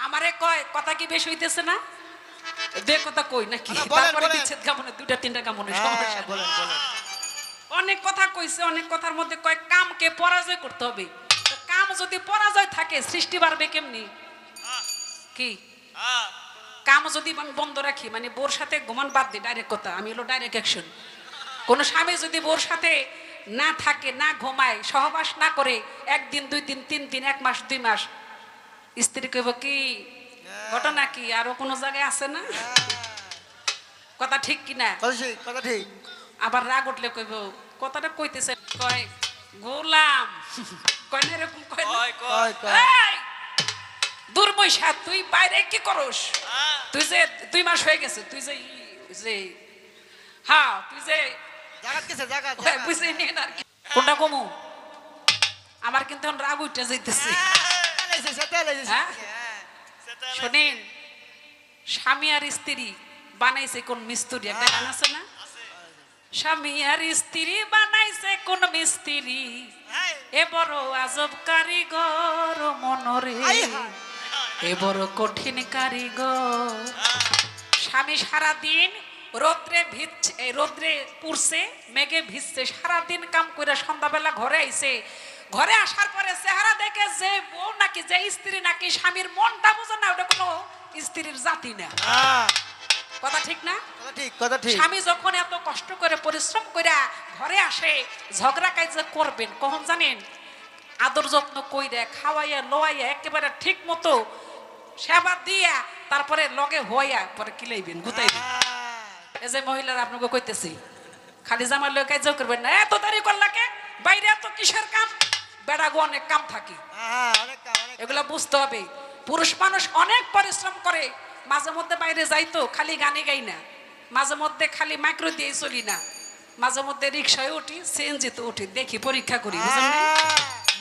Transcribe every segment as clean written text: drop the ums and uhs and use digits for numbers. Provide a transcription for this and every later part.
আমারে কয় কথা কি বেশ হইতেছে না? বে কথা কই নাকি? তারপরে বিচ্ছেদ কামনে দুইটা তিনটা কামনে সমস্যা। বলেন বলেন। অনেক কথা কইছে, অনেক কথার মধ্যে কয় কামকে পরাজয় করতে হবে। তো কাম যদি পরাজয় থাকে সৃষ্টি বাড়বে কেমনি? কি কাম যদি আমি বন্ধ রাখি, মানে বোর সাথে ঘুমান বাদ দিই, ডাইরেক্ট কথা, আমি হলো ডাইরেক্ট অ্যাকশন। কোন স্বামী যদি বোর সাথে না থাকে, না ঘুমায়, সহবাস না করে, একদিন দুই দিন তিন দিন, এক মাস দুই মাস, স্ত্রী কইব কি ঘটনা কি আরো কোনো জায়গায় আছে না? কথা ঠিক কিনা? কথা ঠিক। আবার রাগ উঠলে কইব কথাটা কইতেছে, কয় গোলাম কয় না, এরকম কয় না? এই দুর্বৈশা, তুই বাইরে কি করস? তুই যে 2 মাস হয়ে গেছে, তুই যে হ্যাঁ তুই যে বুঝে নিয়ে না কোনটা কমু। আমার কিন্তু এখন রাগ উঠে যাইতেছে। শোনেন, স্বামী আর স্ত্রী বানাইছে কোন মিস্ত্রি, একটা গান আছে না? স্বামী আর স্ত্রী বানাইছে কোন মিস্ত্রি, এ বড় আজব কারিগর মনরে, এ বড় কঠিন কারিগর। স্বামী সারাদিন রোদ্রে ভিজছে, রোদ্রে পুড়ছে, মেঘে ভিজছে, সারাদিন কাম করে সন্ধ্যাবেলা ঘরে আইছে। ঘরে আসার পরে চেহারা দেখে যে বউ নাকি, যে স্ত্রী নাকি স্বামীর মনটা বোঝে না, ওটা কোনো স্ত্রীর জাতি না। কথা ঠিক না? কথা ঠিক। স্বামী যখন এত কষ্ট করে পরিশ্রম করে ঘরে আসে, ঝগড়া কাজ করবেন কখন জানেন? আদর যত্ন কইরা খাওয়াইয়া লোয়াইয়া একেবারে ঠিক মতো সেবা দিয়া তারপরে লগে হইয়া পরে কিলাইবেন, গুতাইবেন। এই যে মহিলারা আপনাকে কইতেছি, খালি জামার লগে কাজ করবেন না, এত দেরি করলাকে, বাইরে এত কিসের কাম? বেড়াগো অনেক কাম থাকে, এগুলো বুঝতে হবে। পুরুষ মানুষ অনেক পরিশ্রম করে, মাঝে মধ্যে বাইরে যাইতো খালি গানে গাই না, মাঝে মধ্যে খালি মাইক্রো দিয়ে চলি না, মাঝে মধ্যে রিক্সায় উঠি, সিএনজিতে উঠি, দেখি, পরীক্ষা করি, বুঝলেন?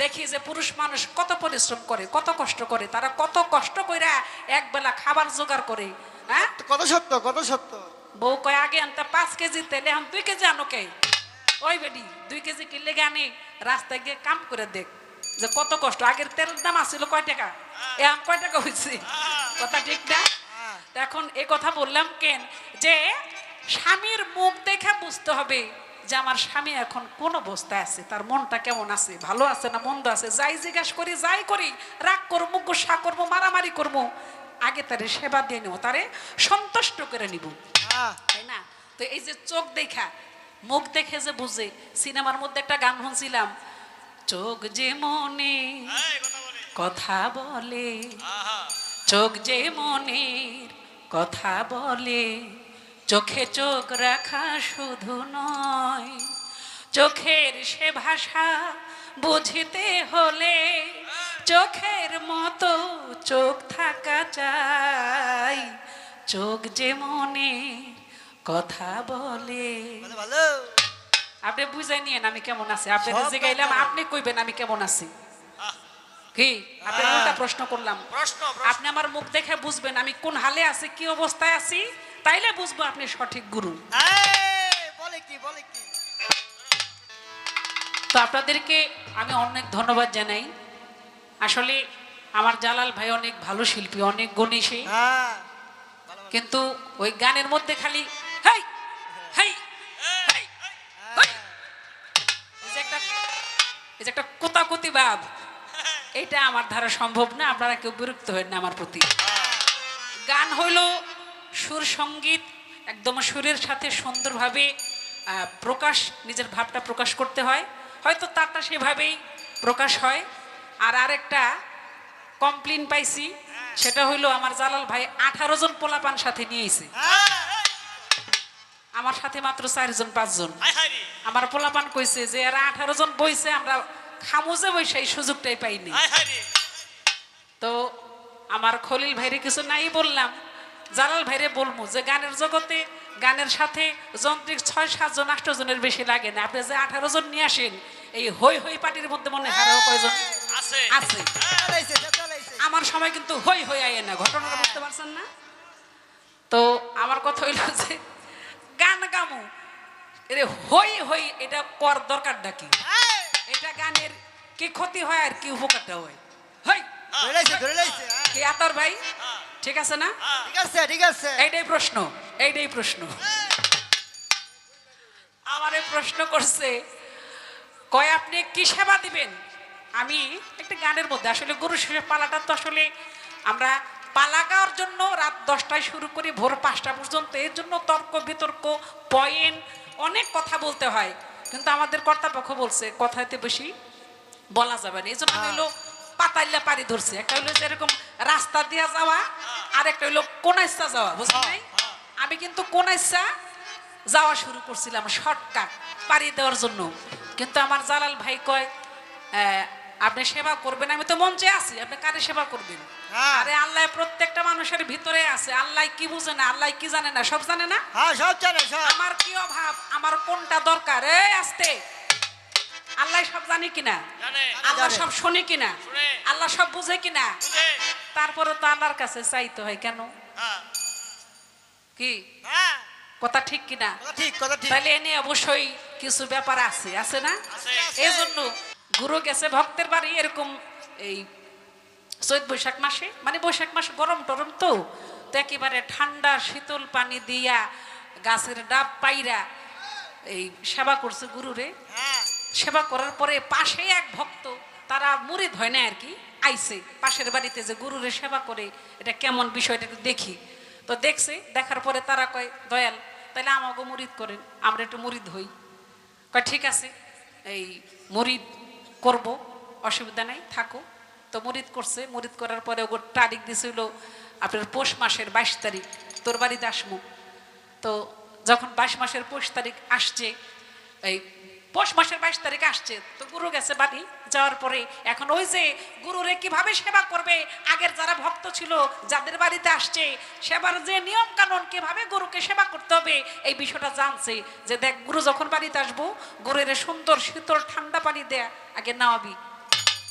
দেখি যে পুরুষ মানুষ কত পরিশ্রম করে, কত কষ্ট করে, তারা কত কষ্ট কইরা এক বেলা খাবার জোগাড় করে। হ্যাঁ, কত সত্য, কত সত্য। বউ কয় আগে আনতে 5 কেজি তেলে, এখন 2 কেজি আনো কে? ওই বেডি 2 কেজি কিনলে আনি, রাস্তায় গিয়ে কাম করে দেখ যে কত কষ্ট। আগের তেলের দাম আসছিল কয় টাকা, এখন কয় টাকা হয়েছে? কথা ঠিক না? এখন এই কথা বললাম কেন, যে স্বামীর মুখ দেখে বুঝতে হবে যে আমার স্বামী এখন কোন অবস্থায় আছে, তার মনটা কেমন আছে, ভালো আছে না মন্দ আছে। যাই জিজ্ঞাসা করি, যাই করি, রাগ করবো, গুসা করবো, মারামারি করবো, আগে তারে সেবা দিয়ে নেবো, তারে সন্তুষ্ট করে নিব, তাই না? তো এই যে চোখ দেখা, মুখ দেখে যে বুঝে, সিনেমার মধ্যে একটা গান শুনছিলাম, চোখ যে মনে কথা বলে, চোখ যে মনের কথা বলে, চোখে চোখ রাখা শুধু নয়, চোখের সে ভাষা বুঝিতে হলে চোখের মতো চোখ থাকা চাই, চোখ যে মনের কথা বলে। আপনি বুঝাই নিয়েন আমি কেমন আছি, আপনি জিগাইলাম, আপনি কইবেন আমি কেমন আছি। কি আপনি উল্টা প্রশ্ন করলাম, আপনি আমার মুখ দেখে বুঝবেন আমি কোন হালে আছি, কি অবস্থায় আছি, তাইলে বুঝবো আপনি সঠিক গুরু। তো আপনাদেরকে আমি অনেক ধন্যবাদ জানাই। আসলে আমার জালাল ভাই অনেক ভালো শিল্পী, অনেক গুণী সে, কিন্তু ওই গানের মধ্যে খালি হেই হেই হেই হেই, এই যে একটা কোতাকুতি ভাব, এটা আমার দ্বারা সম্ভব না। আপনারা কেউ বিরক্ত হন না আমার প্রতি। গান হইল সুর সঙ্গীত, একদম সুরের সাথে সুন্দরভাবে প্রকাশ, নিজের ভাবটা প্রকাশ করতে হয়, হয়তো তারটা সেভাবেই প্রকাশ হয়। আর আরেকটা কমপ্লেন পাইছি, সেটা হইলো আমার জালাল ভাই 18 জন পোলাপান সাথে নিয়েছে, আমার সাথে মাত্র 4 জন 5 জন। আমার পোলাপান কইছে যে এরা 18 জন বইছে, আমরা খামুজে বসে এই সুযোগটাই পাইনি। তো আমার খলিল ভাইরে কিছু নাই বললাম, জালাল ভাইরে বলবো যে গানের জগতে গানের সাথে যন্ত্রিক 6-7 জন 8 জনের বেশি লাগে না, আপনি যে 18 জন নিয়ে আসেন, এই হই হই পার্টির মধ্যে মনে হয় আরো কয়জন আছে। আমার সময় কিন্তু হই হই আয় না, ঘটনাটা বুঝতে পারছেন না? তো আমার কথা হইল যে গান গামু, এরে হই হই এটা কর দরকারটা কি? এটা গানের কি ক্ষতি হয় আর কি উপকারটা হয়? হই ধরে লাইছে কি আতর ভাই ঠিক আছে না? ঠিক আছে এইটাই প্রশ্ন আমারে প্রশ্ন করছে কয় আপনি কি সেবা দিবেন। আমি একটা গানের মধ্যে আসলে গরু শেষে পালাটা তো আসলে আমরা পালা গাওয়ার জন্য রাত 10টায় শুরু করি ভোর 5টা পর্যন্ত, এর জন্য তর্ক বিতর্ক পয়েন্ট অনেক কথা বলতে হয়, কিন্তু আমাদের কর্তাপক্ষ বলছে কথাতে বেশি বলা যাবে না, এই জন্য আমি হলো পাতাইল্লা পাড়ি ধরছি। একটা হলো যেরকম রাস্তা দিয়া যাওয়া আর একটা হলো কোনাইসা যাওয়া, বুঝলি নাই? আমি কিন্তু কোনাইসা যাওয়া শুরু করছিলাম শর্টকাট পাড়ি দেওয়ার জন্য, কিন্তু আমার জালাল ভাই কয় আপনি সেবা করবেন, আমি তো মঞ্চে আছি, আপনি কারে সেবা করবেন? আরে আল্লাহ প্রত্যেকটা মানুষের ভিতরে আছে, আল্লাহ কি বুঝে না, আল্লাহ কি জানে না, সব জানে না। সব জানে সব। আমার কি অভাব, আমার কোনটা দরকার, এই আস্তে, আল্লাহ সব জানে কিনা, আল্লাহ সব শুনে কিনা, আল্লাহ সব বুঝে কিনা, তারপরে তো আল্লাহর কাছে চাইতে হয় কেন? কি কথা ঠিক কিনা? তাহলে এ নিয়ে অবশ্যই কিছু ব্যাপার আছে, আছে না? এই জন্য গুরু গেছে ভক্তের বাড়ি এরকম এই চৈত বৈশাখ মাসে, মানে বৈশাখ মাসে গরম টরম তো একেবারে ঠান্ডা শীতল পানি দিয়া গাছের ডাব পাইরা এই সেবা করছে গুরুরে। সেবা করার পরে পাশে এক ভক্ত, তারা মুরিদ হয় না আর কি, আইছে পাশের বাড়িতে যে গুরুরে সেবা করে এটা কেমন বিষয়টা একটু দেখি। তো দেখছে, দেখার পরে তারা কয় দয়াল তাহলে আমাকে মুরিদ করেন, আমরা একটু মুরিদ হই। কয় ঠিক আছে, এই মুরিদ করব, অসুবিধা নাই, থাকো। তো মুরিদ করছে, মুরিদ করার পরে ওর তারিখ দিছিল আপনার পৌষ মাসের 22 তারিখ, তোর বাড়িতে আসমু। তো যখন 22 মাসের পৌষ তারিখ আসছে, এই পৌষ মাসের 22 তারিখ আসছে, তো গুরু গেছে বাড়ি, যাওয়ার পরে এখন ওই যে গুরুরে কিভাবে সেবা করবে, আগের যারা ভক্ত ছিল যাদের বাড়িতে আসছে সেবার যে নিয়ম কানুন কিভাবে গুরুকে সেবা করতে হবে এই বিষয়টা জানছে। যে দেখ গুরু যখন বাড়িতে আসবো গুরুর সুন্দর শীতল ঠান্ডা পানি দেয়া আগে নাওয়াবি,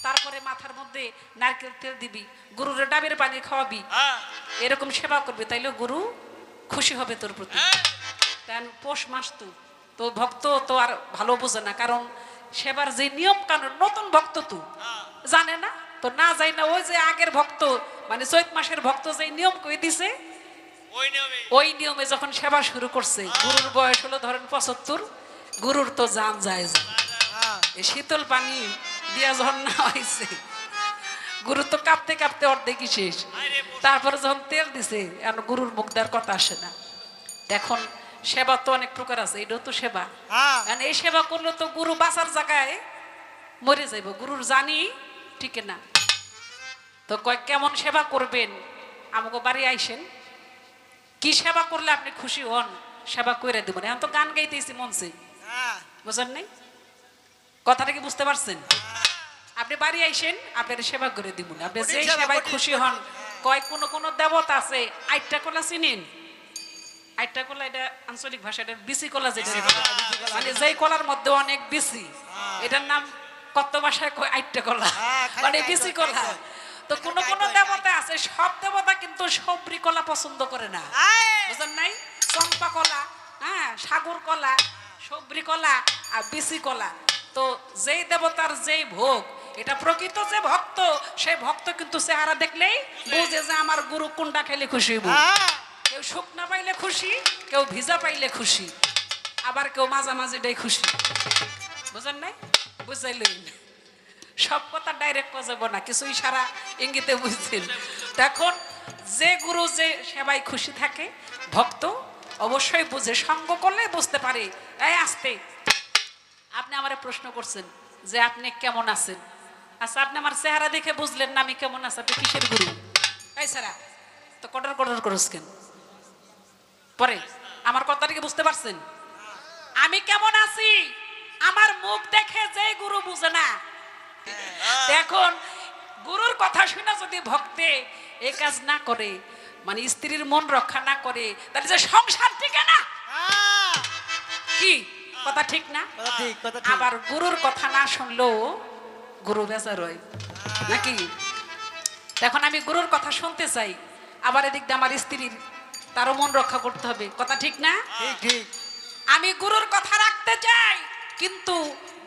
তারপরে মাথার মধ্যে নারকেল তেল দিবি, গুরুর ডাবের পানি খাওয়াবি, এরকম সেবা করবে, তাইলে গুরু খুশি হবে তোর প্রতি। কারণ পৌষ মাস তো ভক্ত তো আর ভালো বোঝে না, কারণ সেবার যে নিয়ম কানুন নতুন ভক্ত তো জানে না, তো না যাই না ওই যে আগের ভক্ত মানে চৈত মাসের ভক্ত যে নিয়ম কই দিছে ওই নিয়মে যখন সেবা শুরু করছে, গুরুর বয়স হলো ধরেন 75, গুরুর তো জান যায় এই শীতল পানি দিয়া যখন না হয়েছে গুরু তো কাঁপতে কাঁপতে অর্ধেকই শেষ। তারপরে যখন তেল দিছে এখন গুরুর মুখ দেওয়ার কথা আসে না। এখন সেবা তো অনেক প্রকার আছে, এটাও তো সেবা, এই সেবা করলে তো গুরু বাঁচার জায়গায় মরে যাইব, গুরুর জানি ঠিক না। তো কয় কেমন সেবা করবেন, আমাকে বাড়ি আইসেন, কি সেবা করলে আপনি খুশি হন সেবা করে দেবেন। এখন তো গান গাইতেছি মনসে, বুঝেন নাই কথাটা কি বুঝতে পারছেন? আপনি বাড়ি আইসেন, আপনার সেবা করে দিব, আপনি যে সেবায় খুশি হন। কয় কোন দেবতা আছে, আইটটা কলা চিনেন? আইটটা কলা এটা আঞ্চলিক ভাষা, এটা বিসি কলা, যেটা মানে যেই কলার মধ্যে অনেক বিসি, এটার নাম কত ভাষায় কয় আইটটা কলা, মানে বিসি কলা। তো কোন দেবতা আছে, সব দেবতা কিন্তু সবরি কলা পছন্দ করে না, বুঝলেন নাই? চম্পা কলা, হ্যাঁ, সাগর কলা, সবরি কলা আর বিসি কলা। তো যেই দেবতার যেই ভোগ, এটা প্রকৃত যে ভক্ত সেই ভক্ত কিন্তু চেহারা দেখলেই বুঝে যে আমার গুরু কোনটা খেলে খুশি হইব। কেউ শুকনা পাইলে খুশি, কেউ ভিজা পাইলে খুশি, আবার কেউ মাঝামাঝিটাই খুশি, বুঝেন নাই? বুঝাইলেন সব কথা ডাইরেক্ট করা যাব না, কিছু ইশারা ইঙ্গিতে বুঝছেন। এখন যে গুরু যে সেবাই খুশি থাকে ভক্ত অবশ্যই বুঝে, সঙ্গ করলে বুঝতে পারে। এই আসতে, আপনি আমারে প্রশ্ন করছেন যে আপনি কেমন আছেন, আচ্ছা আপনি আমার চেহারা দেখে বুঝলেন না আমি কেমন আছি, আপনি কিসের গুরু? এই সারা তো কটর কটর করছ কেন? পরে আমার কথাটা কি বুঝতে পারছেন? আমি কেমন আছি আমার মুখ দেখে যে গুরু বুঝে না। এখন গুরুর কথা শুনে যদি ভক্তে এই কাজ না করে, মানে স্ত্রীর মন রক্ষা না করে, তাহলে যে সংসার টিকে না। কি কথা ঠিক না? আবার গুরুর কথা না শুনলেও গুরু বেজার হয় নাকি? এখন আমি গুরুর কথা শুনতে চাই, আবার এদিক দিয়ে আমার স্ত্রীর তারও মন রক্ষা করতে হবে, কথা ঠিক না? আমি গুরুর কথা রাখতে চাই, কিন্তু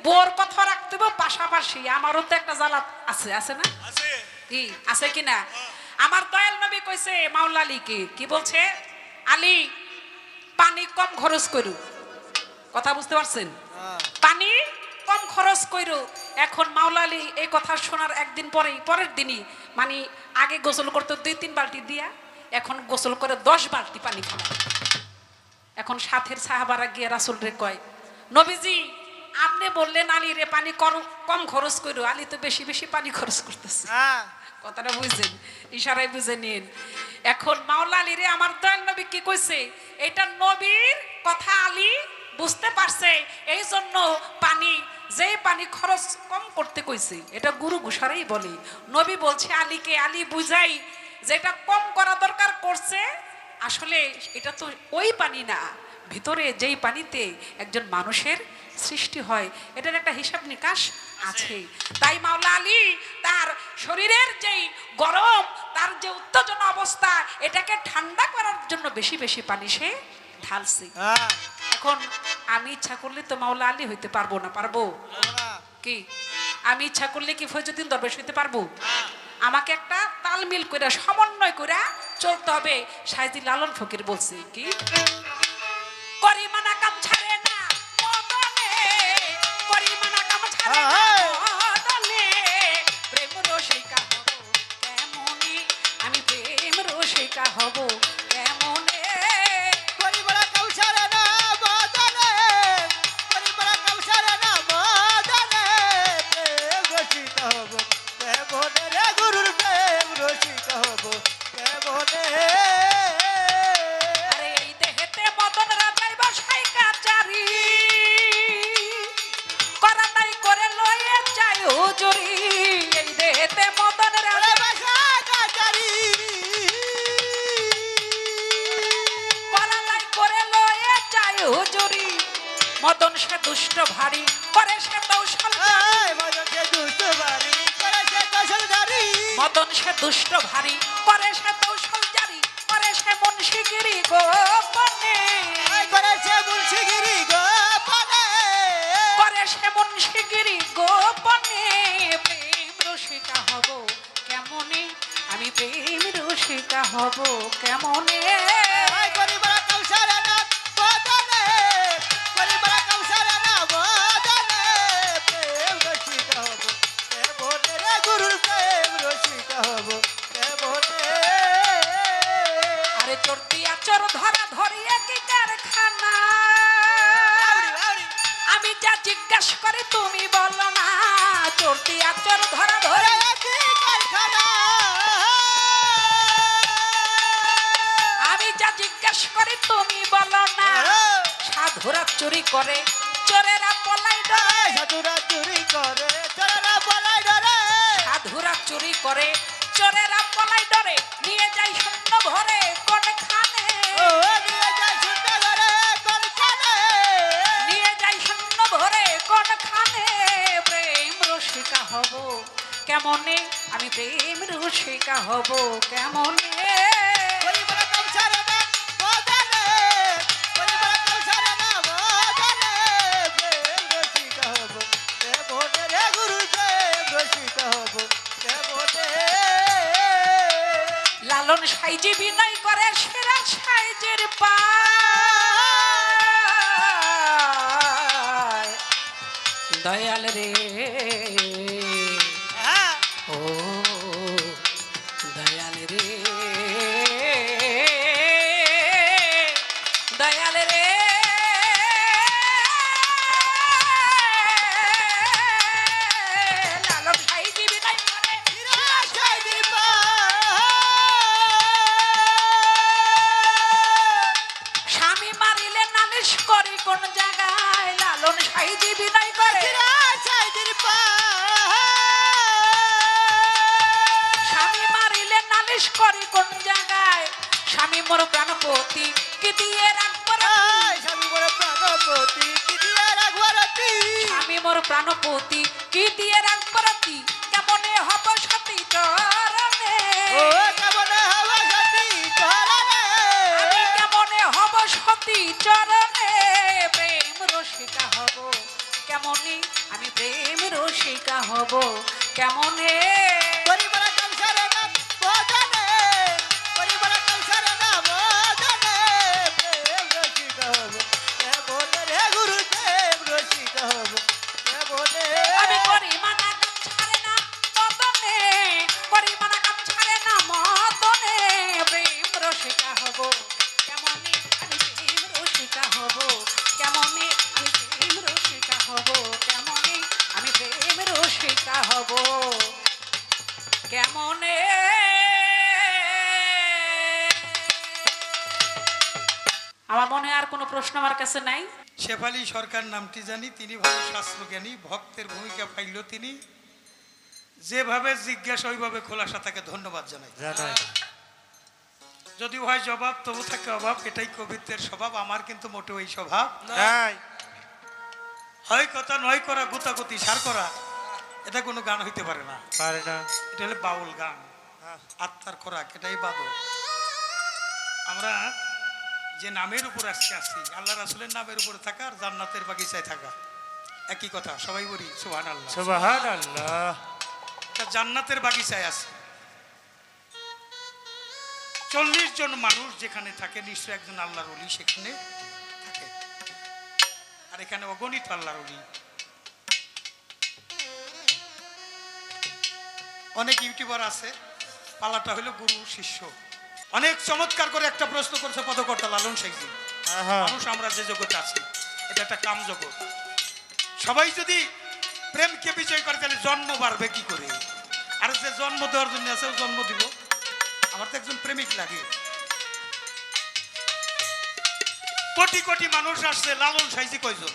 বোর কথা রাখতে হবে পাশাপাশি, আমারও তো একটা জ্বালা আছে, আছে না? কি আছে কিনা? আমার দয়াল নবী কইছে মাওলা আলীকে, কি বলছে? আলী পানি কম খরচ করু। কথা বুঝতে পারছেন? পানি কম খরচ করু। এখন মাওলা আলী এই কথা শোনার একদিন পরের দিনই মানে আগে গোসল করতে 2-3 বালতি দিয়া এখন গোসল করে 10 বালতি পানি ফেলা। এখন সাথের সাহাবারা গিয়ে রাসূল রে কয়, নবীজি আপনি বললেন আলী রে পানি কম খরচ করু, আলী তো বেশি বেশি পানি খরচ করতেছে। কথাটা বুঝছেন? ইশারায় বুঝে নিন। এখন মাওলা আলী রে আমার দয়াল নবী কি কইছে? এটা নবীর কথা আলী বুঝতে পারছে, এই জন্য যেই পানি খরচ কম করতে কইছে এটা গুরু ঘোষারেই বলে। নবী বলছে আলীকে, আলী বুঝাই যেটা কম করা দরকার করছে, আসলে এটা তো ওই পানি না, ভিতরে যেই পানিতে একজন মানুষের সৃষ্টি হয় এটার একটা হিসাব নিকাশ আছে। তাই মাওলা আলী তার শরীরের যেই গরম, তার যে উত্তেজনা অবস্থা, এটাকে ঠান্ডা করার জন্য বেশি বেশি পানি সে ঢালছে। এখন আমি ইচ্ছা করলে তো মাওলা আলী হইতে পারবো না? পারবো কি? আমি ইচ্ছা করলে কি ফয়জুদ্দিন দরবেশ হইতে পারবো? আমাকে একটা তালমিল করে সমন্বয় করে চলতে হবে। সাইজি লালন ফকির বলছে কি, করিমানা কাম ছাড়ে না মদনে, করিমানা কাম ছাড়ে না মদনে, প্রেম রসিকা হব কেমনে, আমি প্রেম রসিকা হব কেমনে। পরিবার কৌশলে না বদলে, পরিবার কৌশলে না বদলে, প্রেম রসিক হব কেমনে রে গুরুর প্রেম রসিক হব কেমনে। আরে এই দেহেতে মদন রাজাই বসাই কাচারি, করা নাই করে লয়ে যায় হুজুরি, এই দেহেতে মদন রাজাই করা নাই করে লয়ে যায় হুজুরি, মদন সে দুষ্ট ভারী করে সে কৌশল, মদন সে দুষ্ট ভারী করে সে কৌশল জারি, করে সে মুন্সিগিরি গোপনে, করে সে মুন্সিগিরি গোপনে, করে সে মুন্সিগিরি গোপনে, প্রেম রসিকা হব কেমনে, আমি প্রেম রসিকা হব কেমনে। পরিবার কৌশলে না বদলে, পরিবার কৌশলে না বদলে, প্রেম রসিক হব কেমনে রে গুরুর প্রেম রসিক হব কেমনে। আরে চর্তি আচর ধরা ধরিয়ে কি কারখানা, আমি যা জিজ্ঞাসা করি তুমি বলো না, চর্তি আচর ধরা ধরে আমি যা জিজ্ঞাসা করি তুমি বলো না, সাধুরা চুরি করে চোরেরা পলাই ডরে, সাধুরা চুরি করে চোরেরা পলাই ডরে, সাধুরা চুরি করে চোরেরা পলাই ডরে, নিয়ে যাই শূন্য ভরে কোনখানে, ও নিয়ে যায় শুনতে ধরে কোনখানে, নিয়ে যাই শূন্য ভরে কোনখানে, প্রেম রসিকা হব কেমনে, আমি প্রেম রসিকা হব কেমনে। পরিবার কৌশলে না বদলে, পরিবার কৌশলে না বদলে, প্রেম রসিক হব কেমনে রে গুরু প্রেম রসিক হব কেমনে। লালন সাইজি বিনয় করে সেরা সাইজের পায়, দয়াল রে ও দয়াল রে, দয়াল রে, লালন সাইজি বিনয় করে স্বামী মারিলে নালিশ করি কোন জায়গায়, লালন সাইজি বিনয় করে স্বামী মারিলে নালিশ করি কোন জায়গায়, স্বামী মোর প্রাণপতি কি দিয়ে রাখবো রাতি, স্বামী মোর প্রাণপতি কি দিয়ে রাখবো রাতি, স্বামী মোর প্রাণপতি কি দিয়ে রাখবো রাতি, কেমনে হব সতী চরণে, ও কেমনে হব সতী চরণে, আমি কেমনে হব সতী চরণে, প্রেম রসিকা হব কেমনে, আমি প্রেম রসিকা হব কেমনে। পরিবার কৌশলে মনে আমার মনে হয় আর কোনো প্রশ্ন আমার কাছে নাই। শেফালী সরকার নামটি জানি, তিনি ভালো শাস্ত্রজ্ঞানী, ভক্তের ভূমিকা পাইল তিনি। যেভাবে জিজ্ঞাসা ওইভাবে খোলাসা, তাকে ধন্যবাদ জানাই। যদি হয় জবাব তবু থাকে অভাব, এটাই কবিত্বের স্বভাব। আমার কিন্তু মোটেও এই স্বভাব নাই। হয় কথা নয় করা, গুতাগুতি সার করা, এটা কোনো গান হইতে পারে না। পারে না। এটা হলে বাউল গান, আত্মার খোরাক, এটাই বাদল। আমরা যে নামের উপর আজকে আছি, আল্লাহ রাসূলের নামের উপরে থাকা আর জান্নাতের বাগিচায় থাকা একই কথা। সবাই বলি সুবহানাল্লাহ। সুবহানাল্লাহ। তা জান্নাতের বাগিচায় আছে 40 জন মানুষ যেখানে থাকে, নিশ্চয় একজন আল্লাহর ওলি সেখানে থাকে। আর এখানে অগণিত আল্লাহর ওলি। অনেক ইউটিউবার আছে, পালাটা হলো গুরু শিষ্য। অনেক চমৎকার করে একটা প্রশ্ন করছে পদকর্তা লালন শেখজি। মানুষ আমরা যে জগতে আছি, এটা একটা কাম জগৎ। সবাই যদি প্রেমকে বিজয় করে তাহলে জন্ম বাড়বে কি করে? আর যে জন্ম দেওয়ার জন্য আছে, জন্ম দিব। আমার তো একজন প্রেমিক লাগে। কোটি কোটি মানুষ আসছে, লালন সাইজি কয়জন?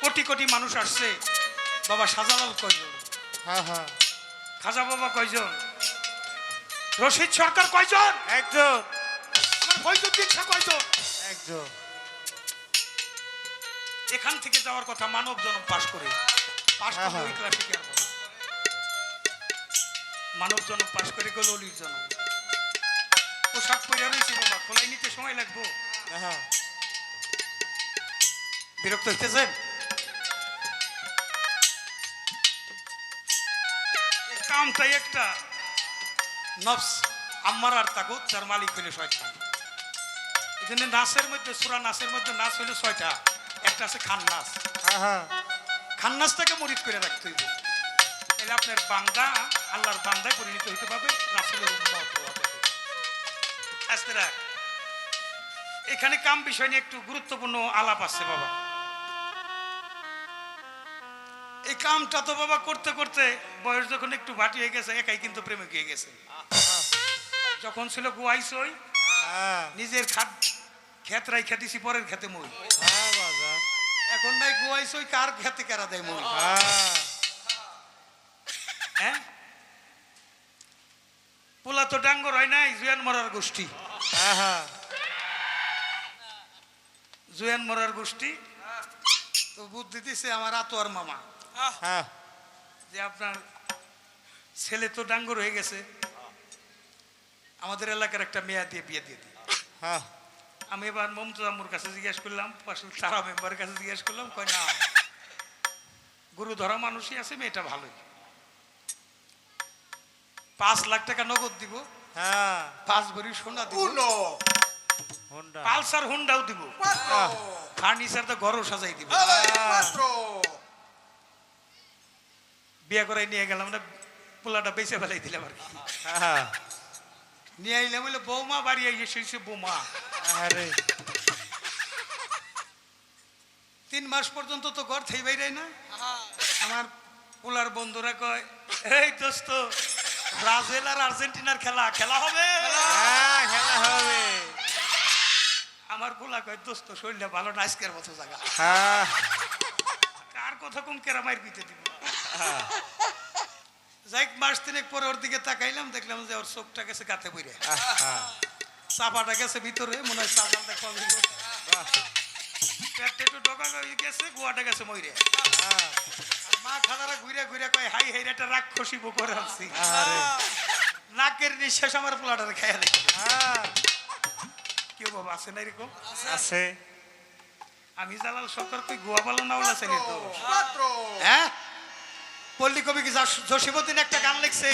কোটি কোটি মানুষ আসছে, বাবা শাহজালাল কয়জন? খাজা বাবা কয়জন? রশিদ সরকার কয়জন? একজন। আমার ফয়জুদ্দিন শাহ কয়জন? একজন। এখান থেকে যাওয়ার কথা মানব জন্ম পাশ করে। পাশ করে ওই ক্লাসে কি আর বলা? মানব জন্ম পাশ করে গেল অলির জন্ম। পোশাক পরে রয়েছে বাবা, খোলাই নিতে সময় লাগবো। বিরক্ত হইতেছেন? কামটাই একটা নফস আম্মার আর তাগুত, যার মালিক হইল শয়তান। এই জন্য নাচের মধ্যে, সূরা নাচের মধ্যে নাচ হইল 6টা। একটা আছে খান নাচ। খান নাচটাকে মরিদ করে রাখতে হইব, তাহলে আপনার বান্দা আল্লাহর বান্দায় পরিণত হইতে পারবে, রাসূলের উম্মত হওয়া যাবে। আস্তে রাখ। এখানে কাম বিষয় নিয়ে একটু গুরুত্বপূর্ণ আলাপ আছে বাবা। এই কামটা তো বাবা করতে করতে বয়স যখন একটু ভাটি হয়ে গেছে, একাই কিন্তু প্রেমিক হয়ে গেছে। যখন ছিল গুয়াইছই, নিজের ক্ষেত রাইখা দিছি, পরের খেতে মই। এখন নাই গুয়াইছই, কার খেতে কেরা দেয় মই? হ্যাঁ, পোলা তো ডাঙ্গর হয় নাই, জুয়ান মরার গোষ্ঠী। জুয়ান মরার গোষ্ঠী তো বুদ্ধি দিছে আমার আতোয়ার মামা, যে আপনার ছেলে তো ডাঙ্গর হয়ে গেছে, আমাদের এলাকার একটা মেয়া দিয়ে বিয়ে দিয়ে দিই। আমি এবার মমতাজ আম্মুর কাছে জিজ্ঞেস করলাম, পাশে তারা মেম্বারের কাছে জিজ্ঞেস করলাম, কয় না, গুরু ধরা মানুষই আছে, মেয়েটা ভালোই। 5 লাখ টাকা নগদ দিব, 5 ভরি সোনা দিব, পালসার হুন্ডাও দিব, ফার্নিচার তো ঘরও সাজাই দিব। বিয়ে করাই নিয়ে গেলাম না, পোলাটা বেঁচে ফেলাই দিলাম আর কি। নিয়ে আইলাম, বলে বৌমা বাড়ি আইয়ে সেই বৌমা। 3 মাস পর্যন্ত তো ঘর থেই বাইরে না। আমার পোলার বন্ধুরা কয়, এই দোস্ত, ব্রাজিল আর আর্জেন্টিনার খেলা খেলা হবে। আমার পোলা কয়, দোস্ত শরীরটা ভালো না, আজকের মতো জায়গা। কার কথা কোন কেরামাইর পিতে দিব। যাই 1 মাস 3 পরে ওর দিকে তাকাইলাম, দেখলাম যে ওর চোখটা গেছে গাতে বইরে, চাপাটা গেছে ভিতরে, মনে হয় চাপাটা কমে পেটটা একটু ডগা গেছে, গোয়াটা গেছে মইরে। মা খাদারা ঘুরে ঘুরে কয়, হাই হাই একটা রাক্ষসী বকর আনছি। নাকের নিঃশ্বাস আমার পোলাটারে খাইয়া দেখি। কেউ বাবা আছে না এরকম? আছে। আমি জালাল সরকার, তুই গোয়া ভালো না ওলা ছেলে তো। হ্যাঁ, পল্লী কবি কি জসীমউদ্দিন একটা গান লিখছে,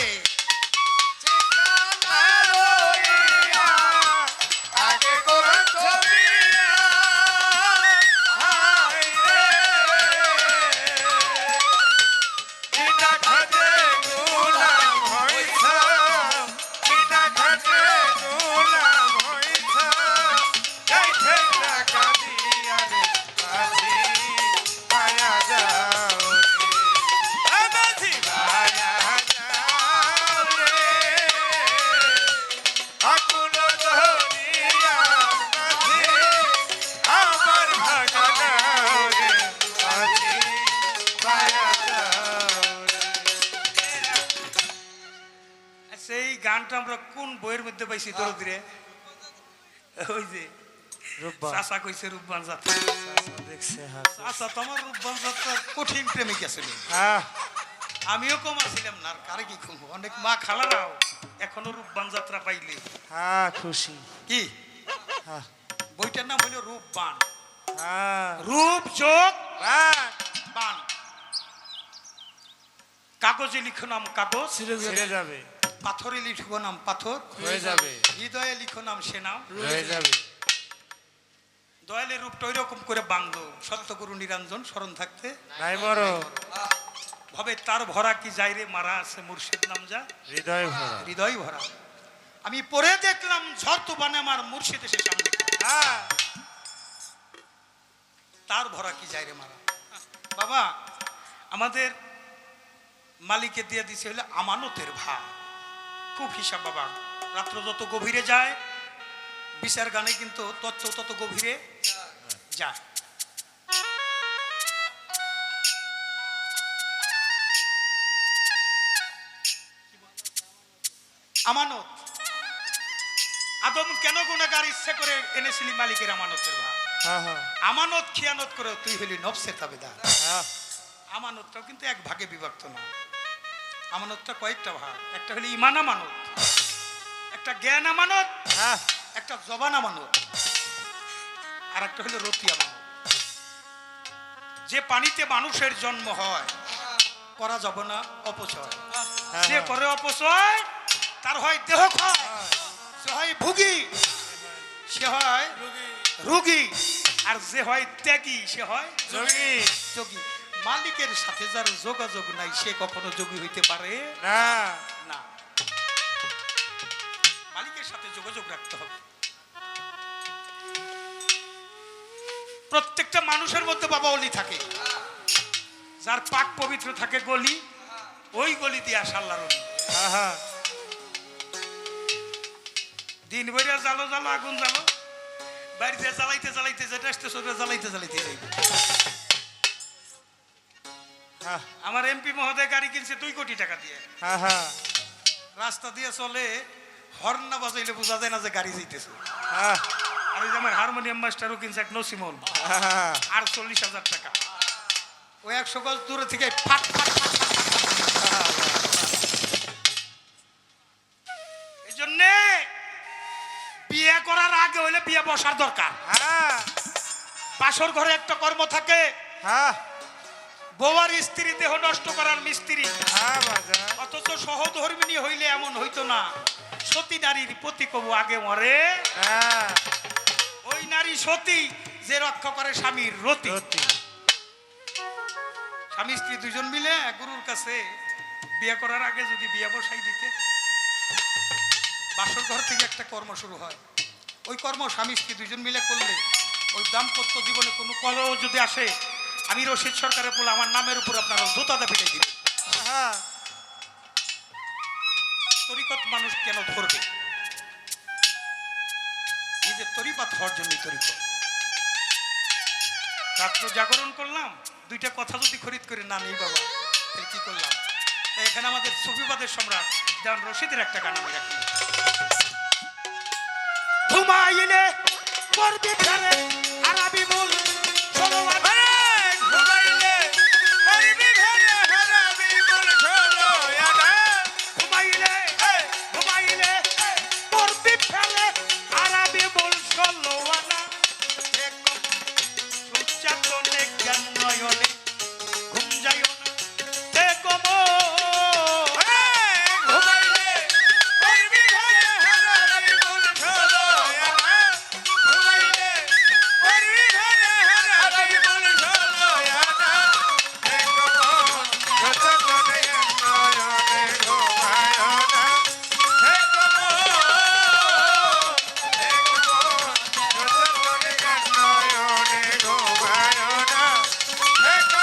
গানটা আমরা কোন বইয়ের মধ্যে পাইছি দরদিরে? ওই যে রূপবান চাচা কইছে রূপবান যাত্রা। দেখছে চাচা তোমার রূপবান যাত্রার কঠিন প্রেমিক আছিল। হ্যাঁ আমিও কম আছিলাম না, আর কারে কি কম, অনেক মা খালারাও এখনো রূপবান যাত্রা পাইলে হ্যাঁ খুশি কি। হ্যাঁ বইটার নাম হলো রূপবান, হ্যাঁ রূপ যোগ বান বান। কাগজে লিখো নাম কাগজ, ছিঁড়ে যাবে পাথরে লিখো নাম পাথর, হয়ে যাবে হৃদয়ে লিখো নাম সে নাম হয়ে যাবে। দয়ালের রূপটা ওই রকম করে বাংলো, সত্যগুরু নিরঞ্জন স্মরণ থাকতে নাই বড় ভাবে তার ভরা কি যাইরে মারা আছে মুর্শিদ নাম যা হৃদয় ভরা। হৃদয় ভরা। আমি পরে দেখলাম ঝড় তুফানে আমার মুর্শিদ এসে সামনে, হ্যাঁ তার ভরা কি যাইরে মারা। বাবা আমাদের মালিকে দিয়ে দিছে হলে আমানতের ভার, খুব হিসাব বাবা। রাত্র যত গভীরে যায় বিচার গানে কিন্তু তথ্য তত গভীরে যায়। আমানত আদম কেন গুনাহগার ইচ্ছে করে এনেছিলি মালিকের আমানতের ভার? হ্যাঁ হ্যাঁ আমানত খিয়ানত করে তুই হলি নফসের তাবেদার। হ্যাঁ আমানতটাও কিন্তু এক ভাগে বিভক্ত না, আমানতটা কয়েকটা ভাগ। একটা হলো ইমান আমানত, একটা জ্ঞান আমানত, হ্যাঁ একটা জবান আমানত, আর একটা হলো রতি আমানত। যে পানিতে মানুষের জন্ম হয় করা যাবে না অপচয়, যে করে অপচয় তার হয় দেহ ক্ষয়, সে হয় ভুগি, সে হয় রোগী, আর যে হয় ত্যাগী সে হয় যোগী। যোগী। মালিকের সাথে যার যোগাযোগ নাই সে কখনো যোগী হইতে পারে না না। মালিকের সাথে যোগাযোগ রাখতে হবে। প্রত্যেকটা মানুষের মধ্যে বাবা অলি থাকে, যার পাক পবিত্র থাকে গলি, ওই গলি দিয়ে আসে আল্লাহর অলি। হ্যাঁ হ্যাঁ দিন ভরিয়া জালো জালো আগুন জালো, বাড়িতে জ্বালাইতে জ্বালাইতে যেটা আসতে সোটা জ্বালাইতে জ্বালাইতে যাইবে। হ্যাঁ আমার এমপি মহোদয় গাড়ি কিনছে 2 কোটি টাকা দিয়ে, হ্যাঁ হ্যাঁ রাস্তা দিয়ে চলে হর্ন না বাজাইলে বোঝা যায় না যে গাড়ি যাইতেছে। হ্যাঁ আর ওই যে আমার হারমোনিয়াম মাস্টারও কিনছে এক নসিমন, হ্যাঁ আর 40,000 টাকা। ওই 100 গজ দূরে থেকে ফাট ফাট ফাট ফাট। এই জন্যে বিয়ে করার আগে হইলে বিয়ে বসার দরকার। হ্যাঁ বাসর ঘরে একটা কর্ম থাকে, হ্যাঁ বউয়ার স্ত্রী দেহ নষ্ট করার মিস্ত্রি। হ্যাঁ বাজার অথচ সহধর্মিনী হইলে এমন হইতো না, সতী নারীর প্রতি কবু আগে মরে। হ্যাঁ ওই নারী সতী যে রক্ষা করে স্বামীর রতি। সত্যি স্বামী স্ত্রী দুজন মিলে গুরুর কাছে বিয়ে করার আগে যদি বিয়ে বসাই দিতে, বাসর ঘর থেকে একটা কর্ম শুরু হয়। ওই কর্ম স্বামী স্ত্রী দুজন মিলে করলে ওই দাম্পত্য জীবনে কোনো কলহ যদি আসে, আমি রশিদ সরকারের বলে আমার নামের উপর আপনারা জুতাটা পিটাই দিবেন। হ্যাঁ তরিকত মানুষ কেন ধরবে? নিজের তরিকত হওয়ার জন্যই তরিকত। রাত্র জাগরণ করলাম, 2টা কথা যদি খরিদ করে না নেই বাবা তাহলে কি করলাম? তাই এখানে আমাদের সুফিবাদের সম্রাট যেমন রশিদের একটা গান আমি রাখি। ঘুমাইলে করবি ফেরে আরাবি বল চলো ঘুমাইলে করবি ঘরে হারাবি বল চলো আনা ঘুমাইলে ঘুমাইলে করবি ফেরে আরাবি বল চলো আনা সুচাতনে জ্ঞান নয়নে ঘুম যাইও না দেখো ঘুমাইলে করবি ঘরে হারাবি বল চলো আনা ঘুমাইলে করবি ঘরে হারাবি বল চলো আনা দেখো কত করে নয়নে ঘুমায় না দেখো কত করে নয়নে ঘুমায় না দেখো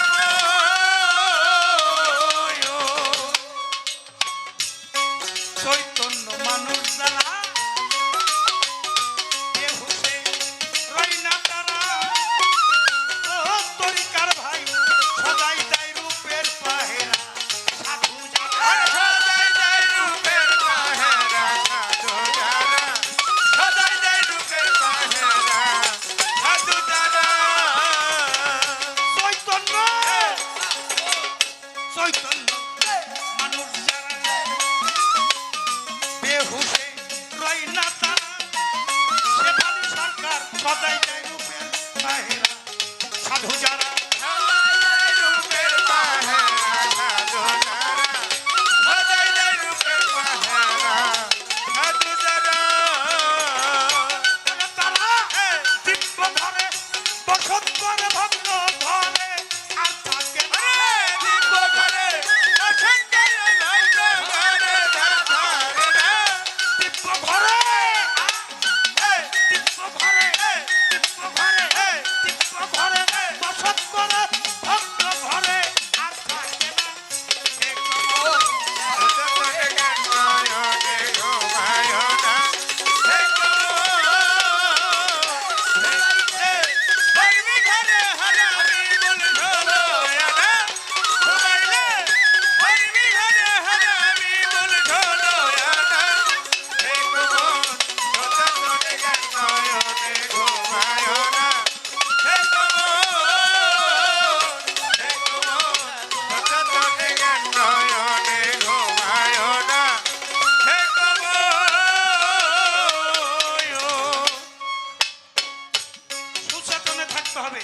চৈতন্য মানুষ যারা বেহুশে রয় না তারা, ও তরিকার ভাই সদাই দেয় রূপের পাহেরা, সাধু যারা সদাই দেয় রূপের পাহেরা, হয় না তারা শেফালি সরকার সদাই দেয় রূপের পাহেরা সাধু যারা তারা দিব্য ঘরে বসত করে ভক্ত ঘরে আর থাকে না দিব্য ঘরে দিব্য ঘরে দিব্য ঘরে দিব্য ঘরে দিব্য ঘরে বসত করে ভক্ত ঘরে আর থাকে না সে সুচেতনে থাকতে হবে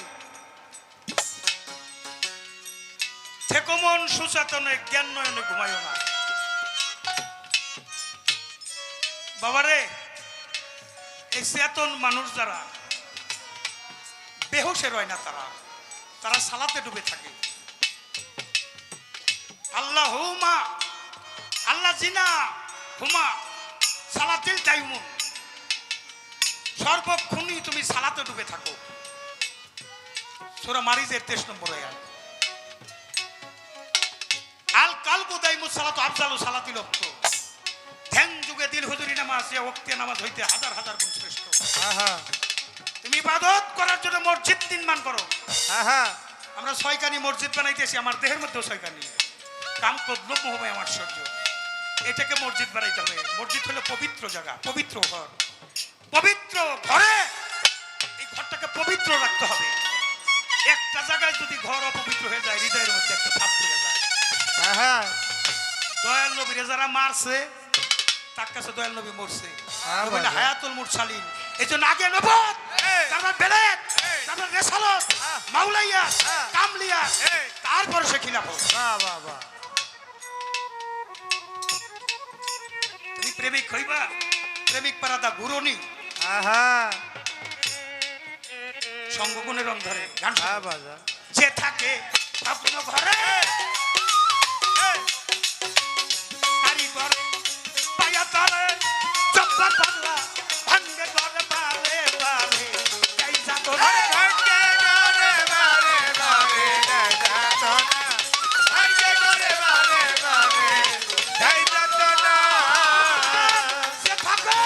থেকো মন সুচেতনে জ্ঞান নয়নে ঘুমাইও না বাবারে এই চেতন মানুষ যারা বেহুশের হয় না তারা তারা সালাতে ডুবে থাকে আল্লাহ হুমা আল্লাহ জিনা হুমা সালাতিল দাইমুন সর্বক্ষণই তুমি সালাতে ডুবে থাকো সূরা মারিজের 23 নম্বর আয়াত আল কালবু দাইমু সালাতু আফজালু সালাতিল ওয়াক্ত ধ্যান যুগে দিল হুজুরি নামাজ ইয়া ওয়াক্তে নামাজ হইতে হাজার হাজার গুণ শ্রেষ্ঠ তুমি ইবাদত করার জন্য মসজিদ নির্মাণ করো আমরা ছয়খানি মসজিদ বানাইতেছি আমার দেহের মধ্যেও ছয়খানি কাম ক্রোধ লোভ মোহ আমার সহ্য এটাকে মসজিদ বানাইতে হবে মসজিদ হলো পবিত্র জায়গা পবিত্র ঘর পবিত্র ঘরে এই ঘরটাকে পবিত্র রাখতে হবে একটা জায়গায় যদি ঘর অপবিত্র হয়ে যায় হৃদয়ের মধ্যে একটা ছাপ পড়ে যায় দয়াল নবীরে যারা মারছে তার কাছে দয়াল নবী মরছে বলে হায়াতুল মুরসালিন এই জন্য আগে নবুয়ত তারপর বেলায়েত তারপর রিসালাত মাওলাইয়া কামলিয়া তারপর সে খিলাফত তুমি প্রেমিক হইবা প্রেমিক পারাদা গুরুনি সঙ্গগুণের রং ধরে গান যে থাকে স্বপ্ন ঘরে কারিগর পায়া তারে জব্বার পাগলা ভাঙ্গে ঘরে বারে বারে যাই যাতো রে ভাঙ্গে ঘরে বারে বারে যাই যাতো না ভাঙ্গে ঘরে বারে বারে যাই যাতো না সে থাকে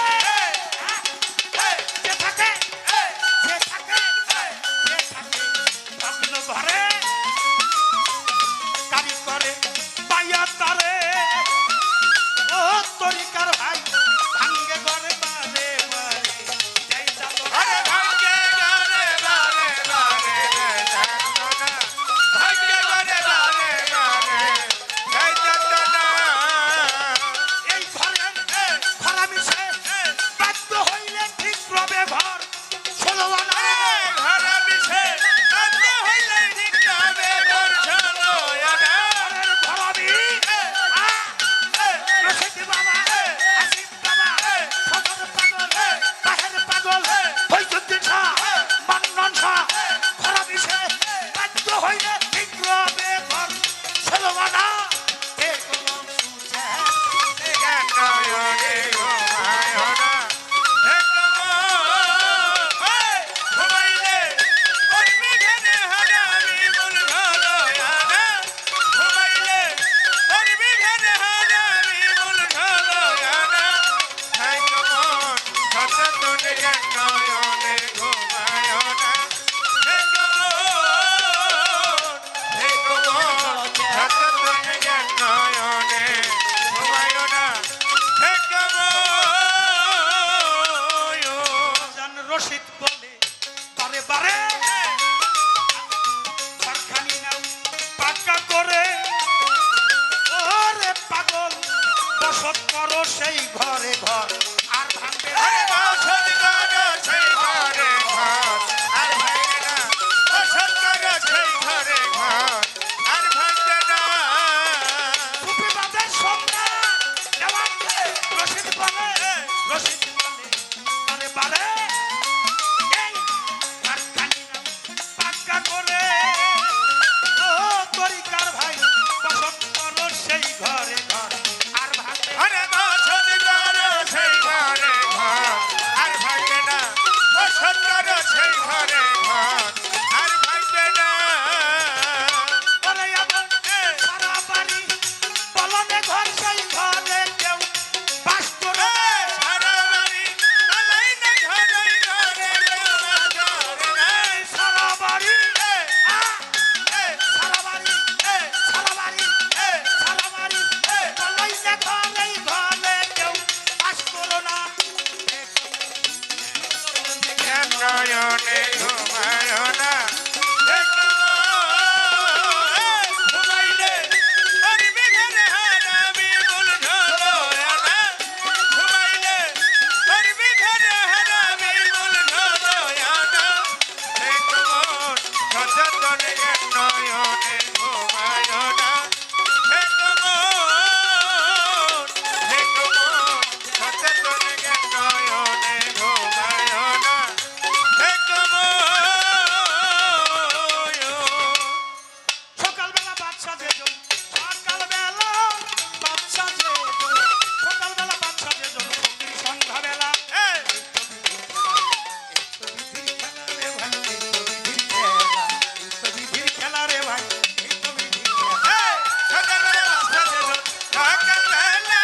যে থাকে যে থাকে যে থাকে স্বপ্ন ঘরে কারিগরে পায়া তারে ও তরিকার ভাই ভাঙ্গে ঘরে বারে বারে যাই যাতো আরে ভাঙ্গে ঘরে বারে বারে যাই যাতো না ভাঙ্গে ঘরে বারে বারে যাই যাতো না এই ঘরে খরা মিশে বাধ্য হইলে ঠিক রবে ঘর ষোলো আনা ঘরে মিশে বাধ্য হইলে ঠিক রবে ঘর ষোলো আনা ঘরবি রশিদ বাবা হাসিব বাবা সদর পাগল বাহের পাগল ফৈজুদ্দিন শাহ মান্নান শাহ খরা মিশে বাধ্য হইলে ঠিক রবে ঘর ষোলো আনা রশিদ বলে বারে বারে ঘরখানি নাও পাকা করে ওরে পাগল বসত করো সেই ঘরে ঘর আর ভাঙ্গে রশিদ বালে বালে এই কারখানিরা পাক্কা করে ও তরিকার ভাই বসত করো সেই ঘরে ঘর আর ভাঙবে আরে বসত করো সেই ঘরে ঘর আর ভাঙবে না বসত করো সেই ঘরে ঘর আর ভাঙবে না বলে আমার সারা বাড়ি বলনে ঘর সেই ঘরে কেউ বাস করে সারা বাড়ি বলাই না ঘরে ঘরে এই সারা বাড়ি সারা বাড়ি সারা বাড়ি সারা বাড়ি বলাই না ঘরে ঘরে কেউ বাস করো না নয়নে ঘুমায় না ঘুমাইলে করবি ঘরে হারাবি মূল ধরয়ানা ঘুমাইলে করবি ঘরে হারাবি মূল ধরয়ানা হে কমন সচেতনে নয়নে ঘুমায় না হে কমন সচেতনে নয়নে ঘুমায় না হে সকালবেলা বাচ্চা যেজন সকালবেলা বাচ্চা যেজন সকালবেলা বাচ্চা যেজন ফকির সন্ধ্যাবেলা এই তো বিধির খেলা রে ভাই এই তো বিধির খেলা সকালবেলা বাচ্চা যেজন সকালবেলা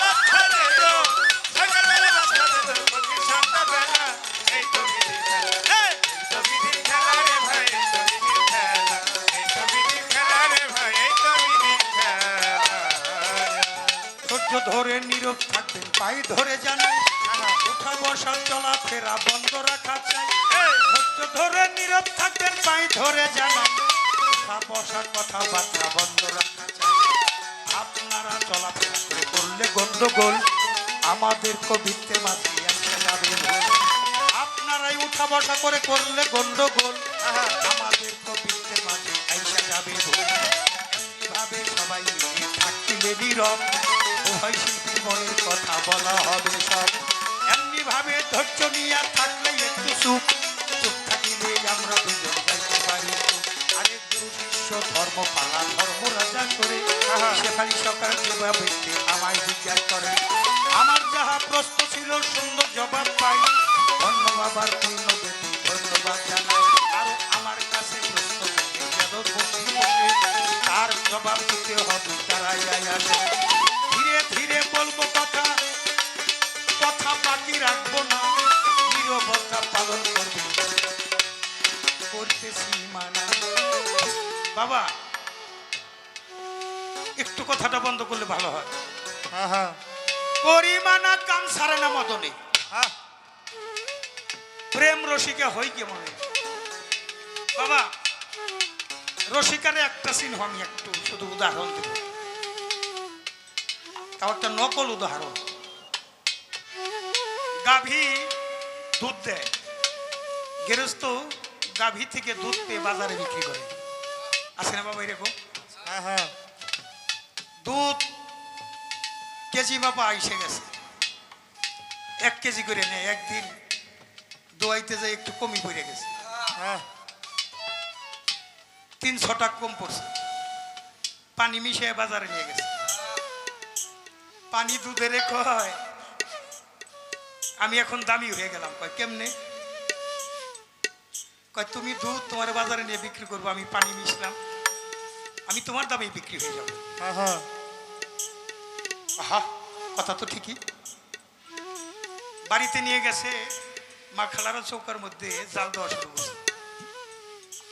বাচ্চা যেজন সকালবেলা বাচ্চা যেজন ফকির সন্ধ্যাবেলা এই তো বিধির খেলা এই তো বিধির খেলা রে ভাই এই তো বিধির খেলা এই তো বিধির খেলা রে ভাই এই তো বিধির খেলা ধৈর্য ধরে নীরব থাকবেন পাই ধরে জানাই উঠা বসা চলাফেরা বন্ধ রাখা চাই ধৈর্য ধরে নীরব থাকবেন পাই ধরে জানাই উঠা বসা কথাবার্তা বন্ধ রাখা চাই আপনারা চলাফেরা করে করলে গন্ডগোল আমাদের কবিত্বের মাঝে এসে যাবে ভুল আপনারাই উঠা বসা করে করলে গন্ডগোল আমাদের কবিত্বের মাঝে এসে যাবে ভুল এমনিভাবে সবাই মিলে থাকলে নীরব উভয় শিল্পীর মনের কথা বলা হবে সব এমনি ভাবে ধৈর্য নিয়ে থাকলে একটু সুখ চুপ থাকিলে আমরা দুজন যাইতে পারি আরে গুরু শিষ্য ধর্ম পালা ধর্ম রাজা করে শেফালি সরকার যেভাবে আমায় জিজ্ঞাসা করে আমার যাহা প্রশ্ন ছিল সুন্দর জবাব পাই ধন্য বাবার পূর্ণ বেদি ধন্যবাদ জানাই আরো আমার কাছে প্রশ্ন থেকে যেন বসে বসে তার জবাব দিতে হবে তারাই আসে ধীরে ধীরে বলবো কথা কথা বাকি রাখবো না নীরবতা পালন করবে করতেছি মানা বাবা একটু কথাটা বন্ধ করলে ভালো হয় পরিমানা কাম সারে না মদনে প্রেম রসিকা হই কেমন বাবা রসিকারে একটা সিন আমি একটু শুধু উদাহরণ দেব তাও একটা নকল উদাহরণ গাভী দুধ দেয় গেরস্ত গাভী থেকে দুধ পেয়ে বাজারে বিক্রি করে আছে না বাবা এরকম দুধ কেজি বাবা এসে গেছে 1 কেজি করে নেয় একদিন দোয়াইতে যাই একটু কমই পড়ে গেছে 300 টাকা কম পড়ছে পানি মিশিয়ে বাজারে নিয়ে গেছে পানি দুধের কয় আমি এখন দামি হয়ে গেলাম কয় কেমনে কয় তুমি দুধ তোমার বাজারে নিয়ে বিক্রি করবো আমি পানি মিশলাম আমি তোমার দামে বিক্রি হয়ে যাবো আহা কথা তো ঠিকই বাড়িতে নিয়ে গেছে মা খালারা চৌকার মধ্যে জাল দেওয়া শুরু করছে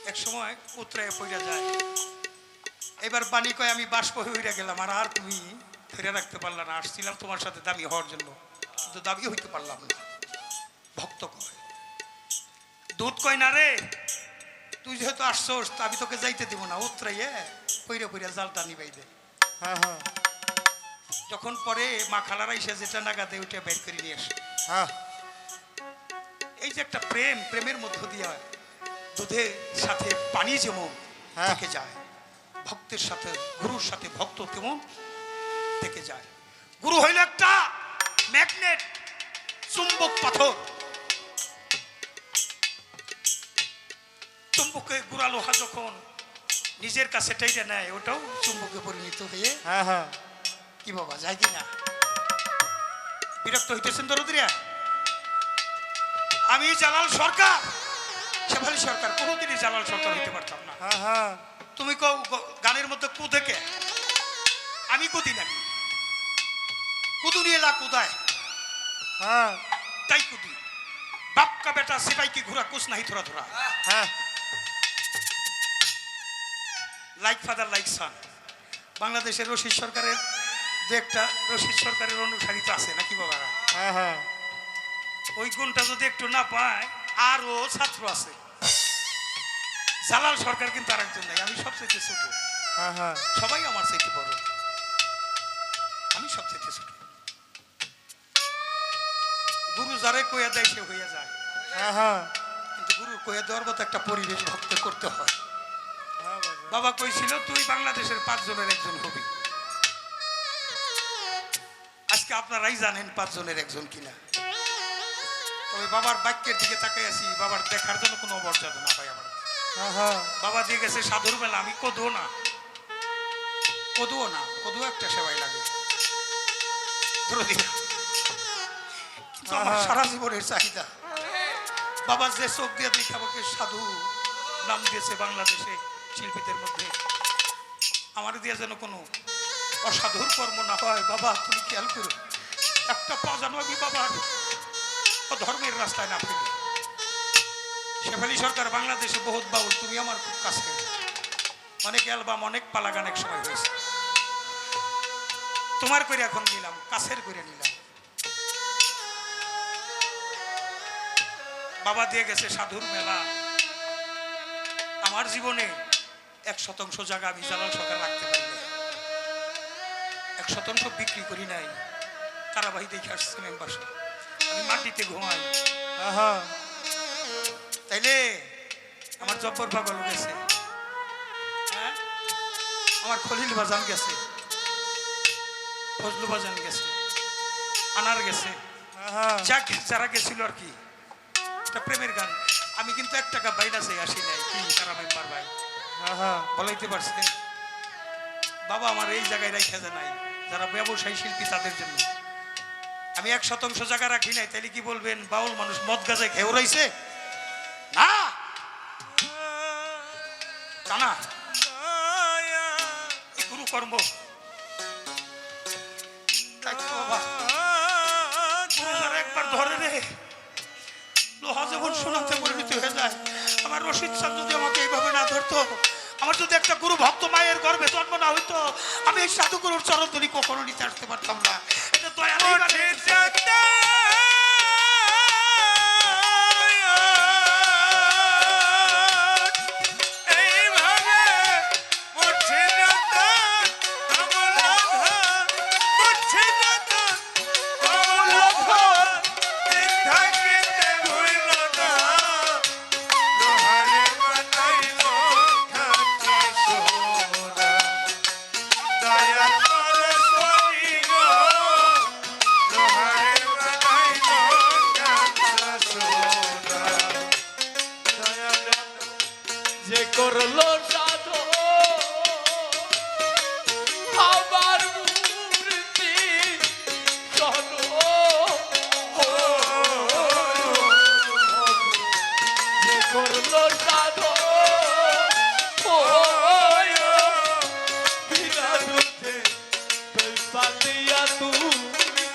এক সময় উতরায় পড়ে যায় এবার পানি কয় আমি বাষ্প হয়ে গেলাম আর তুমি ধরে রাখতে পারলাম না আসছিলাম তোমার সাথে দামি হওয়ার জন্য কিন্তু দাবি হইতে পারলাম না ভক্ত কয় দুধ কয় না রে তুই যেহেতু আসছোস তা আমি তোকে যাইতে দিব না উতরাইয়ে পইরে পইরে জালটা নিবাই দে যখন পরে মা খালারা এসে যেটা নাগাদে ওইটা বের করে নিয়ে আসে এই যে একটা প্রেম প্রেমের মধ্য দিয়ে দুধের সাথে পানি যেমন থেকে যায় ভক্তের সাথে গুরুর সাথে ভক্ত তেমন থেকে যায় গুরু হইল একটা ম্যাগনেট চুম্বক পাথর, চুম্বকে গুড়া লোহা যখন নিজের কাছে টেনে নেয়, ওটাও চুম্বকে পরিণত হয়ে হ্যাঁ হ্যাঁ কি বাবা যায় কি না? বিরক্ত হইতেছেন দরদিরা? আমি জালাল সরকার, শেফালি সরকার, কোনোদিনই জালাল সরকার হইতে পারতাম না। হ্যাঁ হ্যাঁ তুমি কও গানের মধ্যে কুদেকে, আমি কুদি নাকি? কুদু নিয়ে লা কুদায়, হ্যাঁ তাই কুদি। বাপ কা বেটা সিপাই কি ঘুরা কুছ নাহি থোড়া থোড়া, হ্যাঁ লাইক ফাদার লাইক সান। বাংলাদেশের রশিদ সরকারের দু একটা রশিদ সরকারের অনুসারী তো আছে নাকি বাবারা? হ্যাঁ হ্যাঁ ওই গুণটা যদি একটু না পায়, আরও ছাত্র আছে। জালাল সরকার কিন্তু আর একজন নাই, আমি সবচেয়ে ছোট, হ্যাঁ হ্যাঁ সবাই আমার চাইতে বড়, আমি সবচেয়ে ছোট। গুরু যারে কইয়া দেয় সে হইয়া যায়, হ্যাঁ হ্যাঁ কিন্তু গুরু কইয়া দেওয়ার মতো একটা পরিবেশ ভক্ত করতে হয়। হ্যাঁ বাবা কইছিল তুই বাংলাদেশের 5 জনের একজন হবি। আজকে আপনারাই জানেন 5 জনের একজন কিনা। তবে বাবার বাক্যের দিকে তাকাই আছি, বাবার দেখার জন্য কোনো অমর্যাদা না পাই আমার। হ্যাঁ হ্যাঁ বাবা দিয়ে গেছে সাধুর বেলা, আমি কদুও না, কদুও না, কদুও একটা সেবাই লাগে। কিন্তু আমার সারা জীবনের চাহিদা, বাবা যে চোখ দিয়ে দেখে আমাকে সাধু নাম দিয়েছে বাংলাদেশে শিল্পীদের মধ্যে, আমার দিয়ে যেন কোনো অসাধুর কর্ম না হয়। বাবা তুমি খেয়াল করো, একটা পা যেন আমি বাবার ধর্মের রাস্তায় না ফেলি। শেফালি সরকার, বাংলাদেশে বহুত বাউল, তুমি আমার খুব কাছে, অনেক অ্যালবাম, অনেক পালা গান এক সময় হয়েছে, তোমার করে এখন নিলাম, কাছের করে নিলাম। বাবা দিয়ে গেছে সাধুর মেলা। আমার জীবনে 1% জায়গা আমি জালাল সরকার রাখতে পারি না, 1% বিক্রি করি নাই। তারাবাহি দেখে আসছে মেম্বারশিপ, আমি মাটিতে ঘুমাই। হ্যাঁ হ্যাঁ তাইলে আমার জব্বর পাগল গেছে, হ্যাঁ আমার খলিল বাজান গেছে, ফজলু বাজান গেছে, আনার গেছে, হ্যাঁ যারা গেছিল আর কি। এটা প্রেমের গান। আমি কিন্তু 1 টাকা বাইনা চাই আসি নাই, কি তারা মেম্বার ভাই হ্যাঁ হ্যাঁ বলাইতে পারছে। বাবা আমার এই জায়গায় রাখা যায় নাই, যারা ব্যবসায়ী শিল্পী তাদের জন্য। আমি 1% জায়গা রাখি নাই, তাইলে কি বলবেন বাউল মানুষ মদ গাজায় ঘেউ রইছে না, তা না, গুরু কর্ম। তাই তো বাবা, গুরু যারা একবার ধরে রে, লোহা যেমন সোনাতে পরিণত হয়ে যায়। আমার রশিদ সাহেব যদি আমাকে এইভাবে না ধরতো, আমার যদি একটা গুরু ভক্ত মায়ের গর্ভে জন্ম না হইতো, আমি এই সাধু গুরুর চরণ ধরি কখনো নিতে আসতে পারতাম না। এটা দয়ালই বানিয়েছে। যে করলো সাধু আমার মূর্তি চলো, যে করলো সাধু বিনা দুধে পাতিয়া তুমি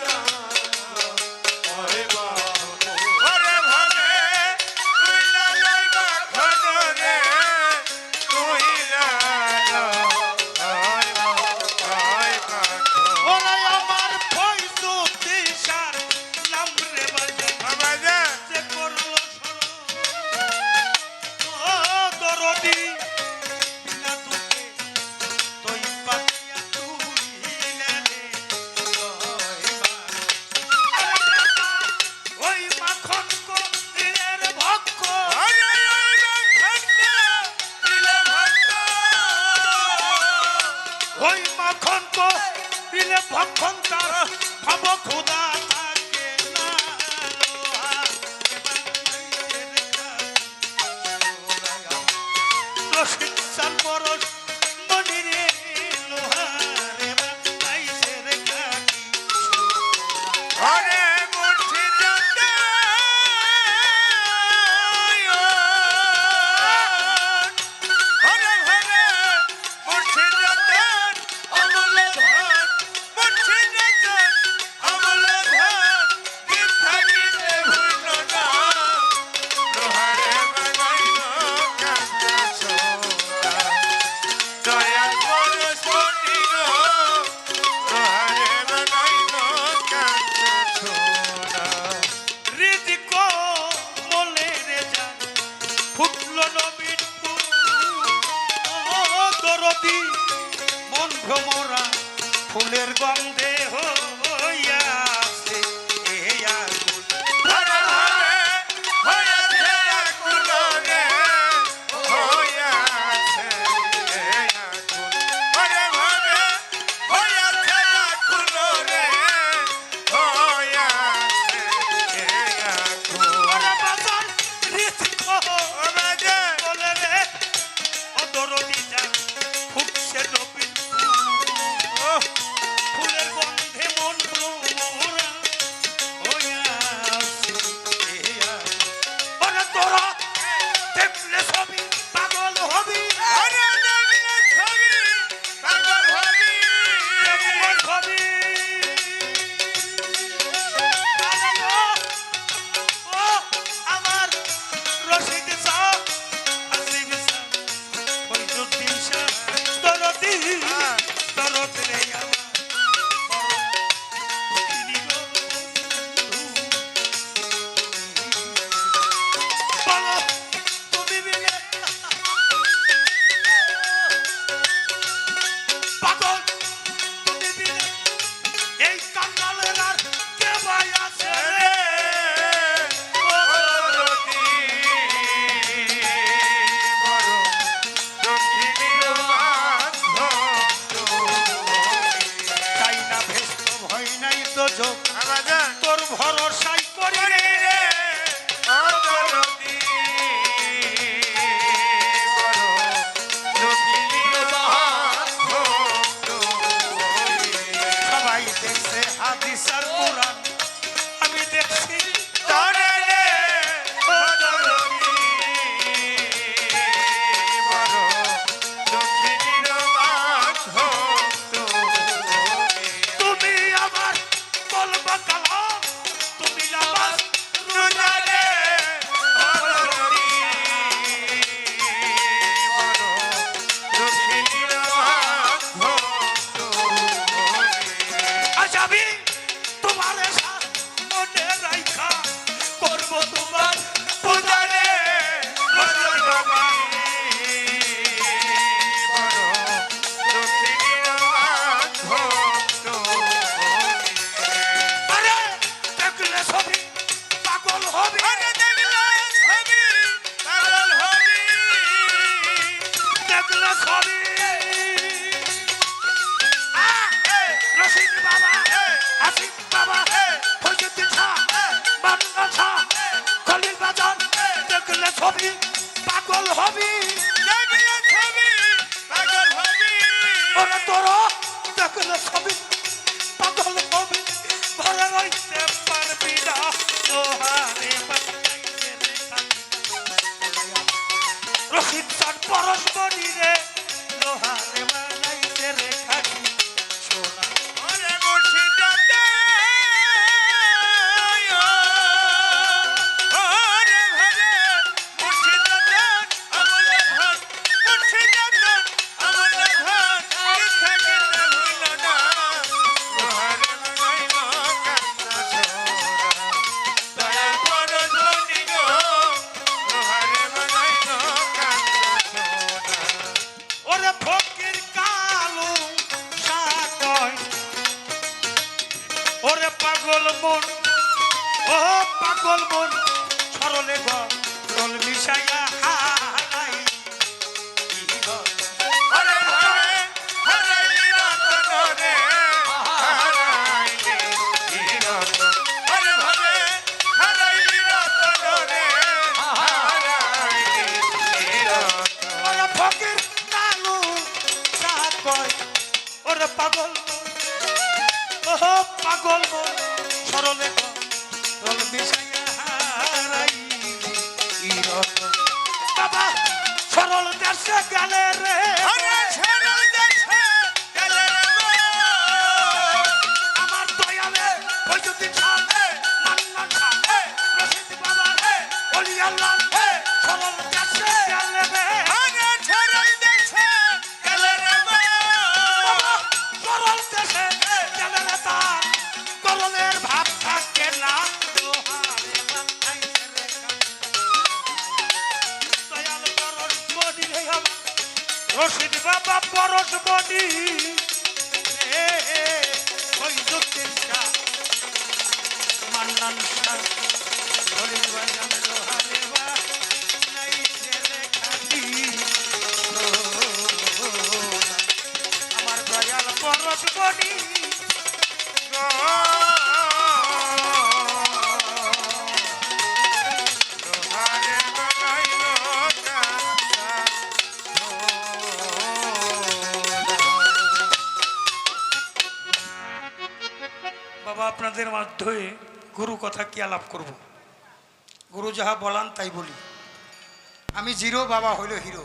হবি দেখলে ছবি পাগল হবি ওরে তোরা দেখলে ছবি পাগল হবি ঘরে রইতে পারবি না লোহারে বানাইছে রে খাটি রশিদ চাঁদ পরশমণি রে লোহারে বানাইছে রে খাটি সোনা ওরে মুর্শিদাতে ওরে ভরে মুর্শিদাতে আমল ধন মুর্শিদাতে আমল ধন কিথা কিথা হইল না লোহারে বানাইলো কান্না ছোড়া দয়া করো ধনী গো লোহারে বানাইলো কান্না ছোড়া ওরে ফকির কালু সাকয় ওরে পাগল মন ও পাগল মন সরলে গল মিশাইয়া হারাই ওরে ভরে হারাইলি রতন রে হারাইলি রতন ওরে ভরে হারাইলি রতন রে হারাইলি রতন ওরে ফকির কালু সাকয় ওরে পাগল মন ও পাগল মন সরলে গল মিশাইয়া হারাই বাবা সরল দেশে গেলে রে ওরে ছেড়ে দেছে গেলে রে গো আমার দয়ালে বৈদ্যুতিক সাথে মান্নান সাথে রশিদ বাবা রে অলি আল্লাহ রে সরল দেশে গেলে রে ওরে ছেড়ে দেছে গেলে রে গো বাবা সরল দেশে গেলে রে তার করলের ভাব থাকে না লোহারে বানাইছে রে দয়াল পরশ মনি রে আমার রশিদ বাবা পরশ মনি রে বৈদ্যুতিক সাথ মান্নান সাথ অলি বাজান লোহারে বানাইছে রে খাটি আমার দয়াল পরশ মনি লোহারে বানাইলো কান্না বাবা আপনাদের মাধ্যমে গুরু কথা কি আলাপ করব গুরু যাহা বলান তাই বলি আমি জিরো বাবা হইল হিরো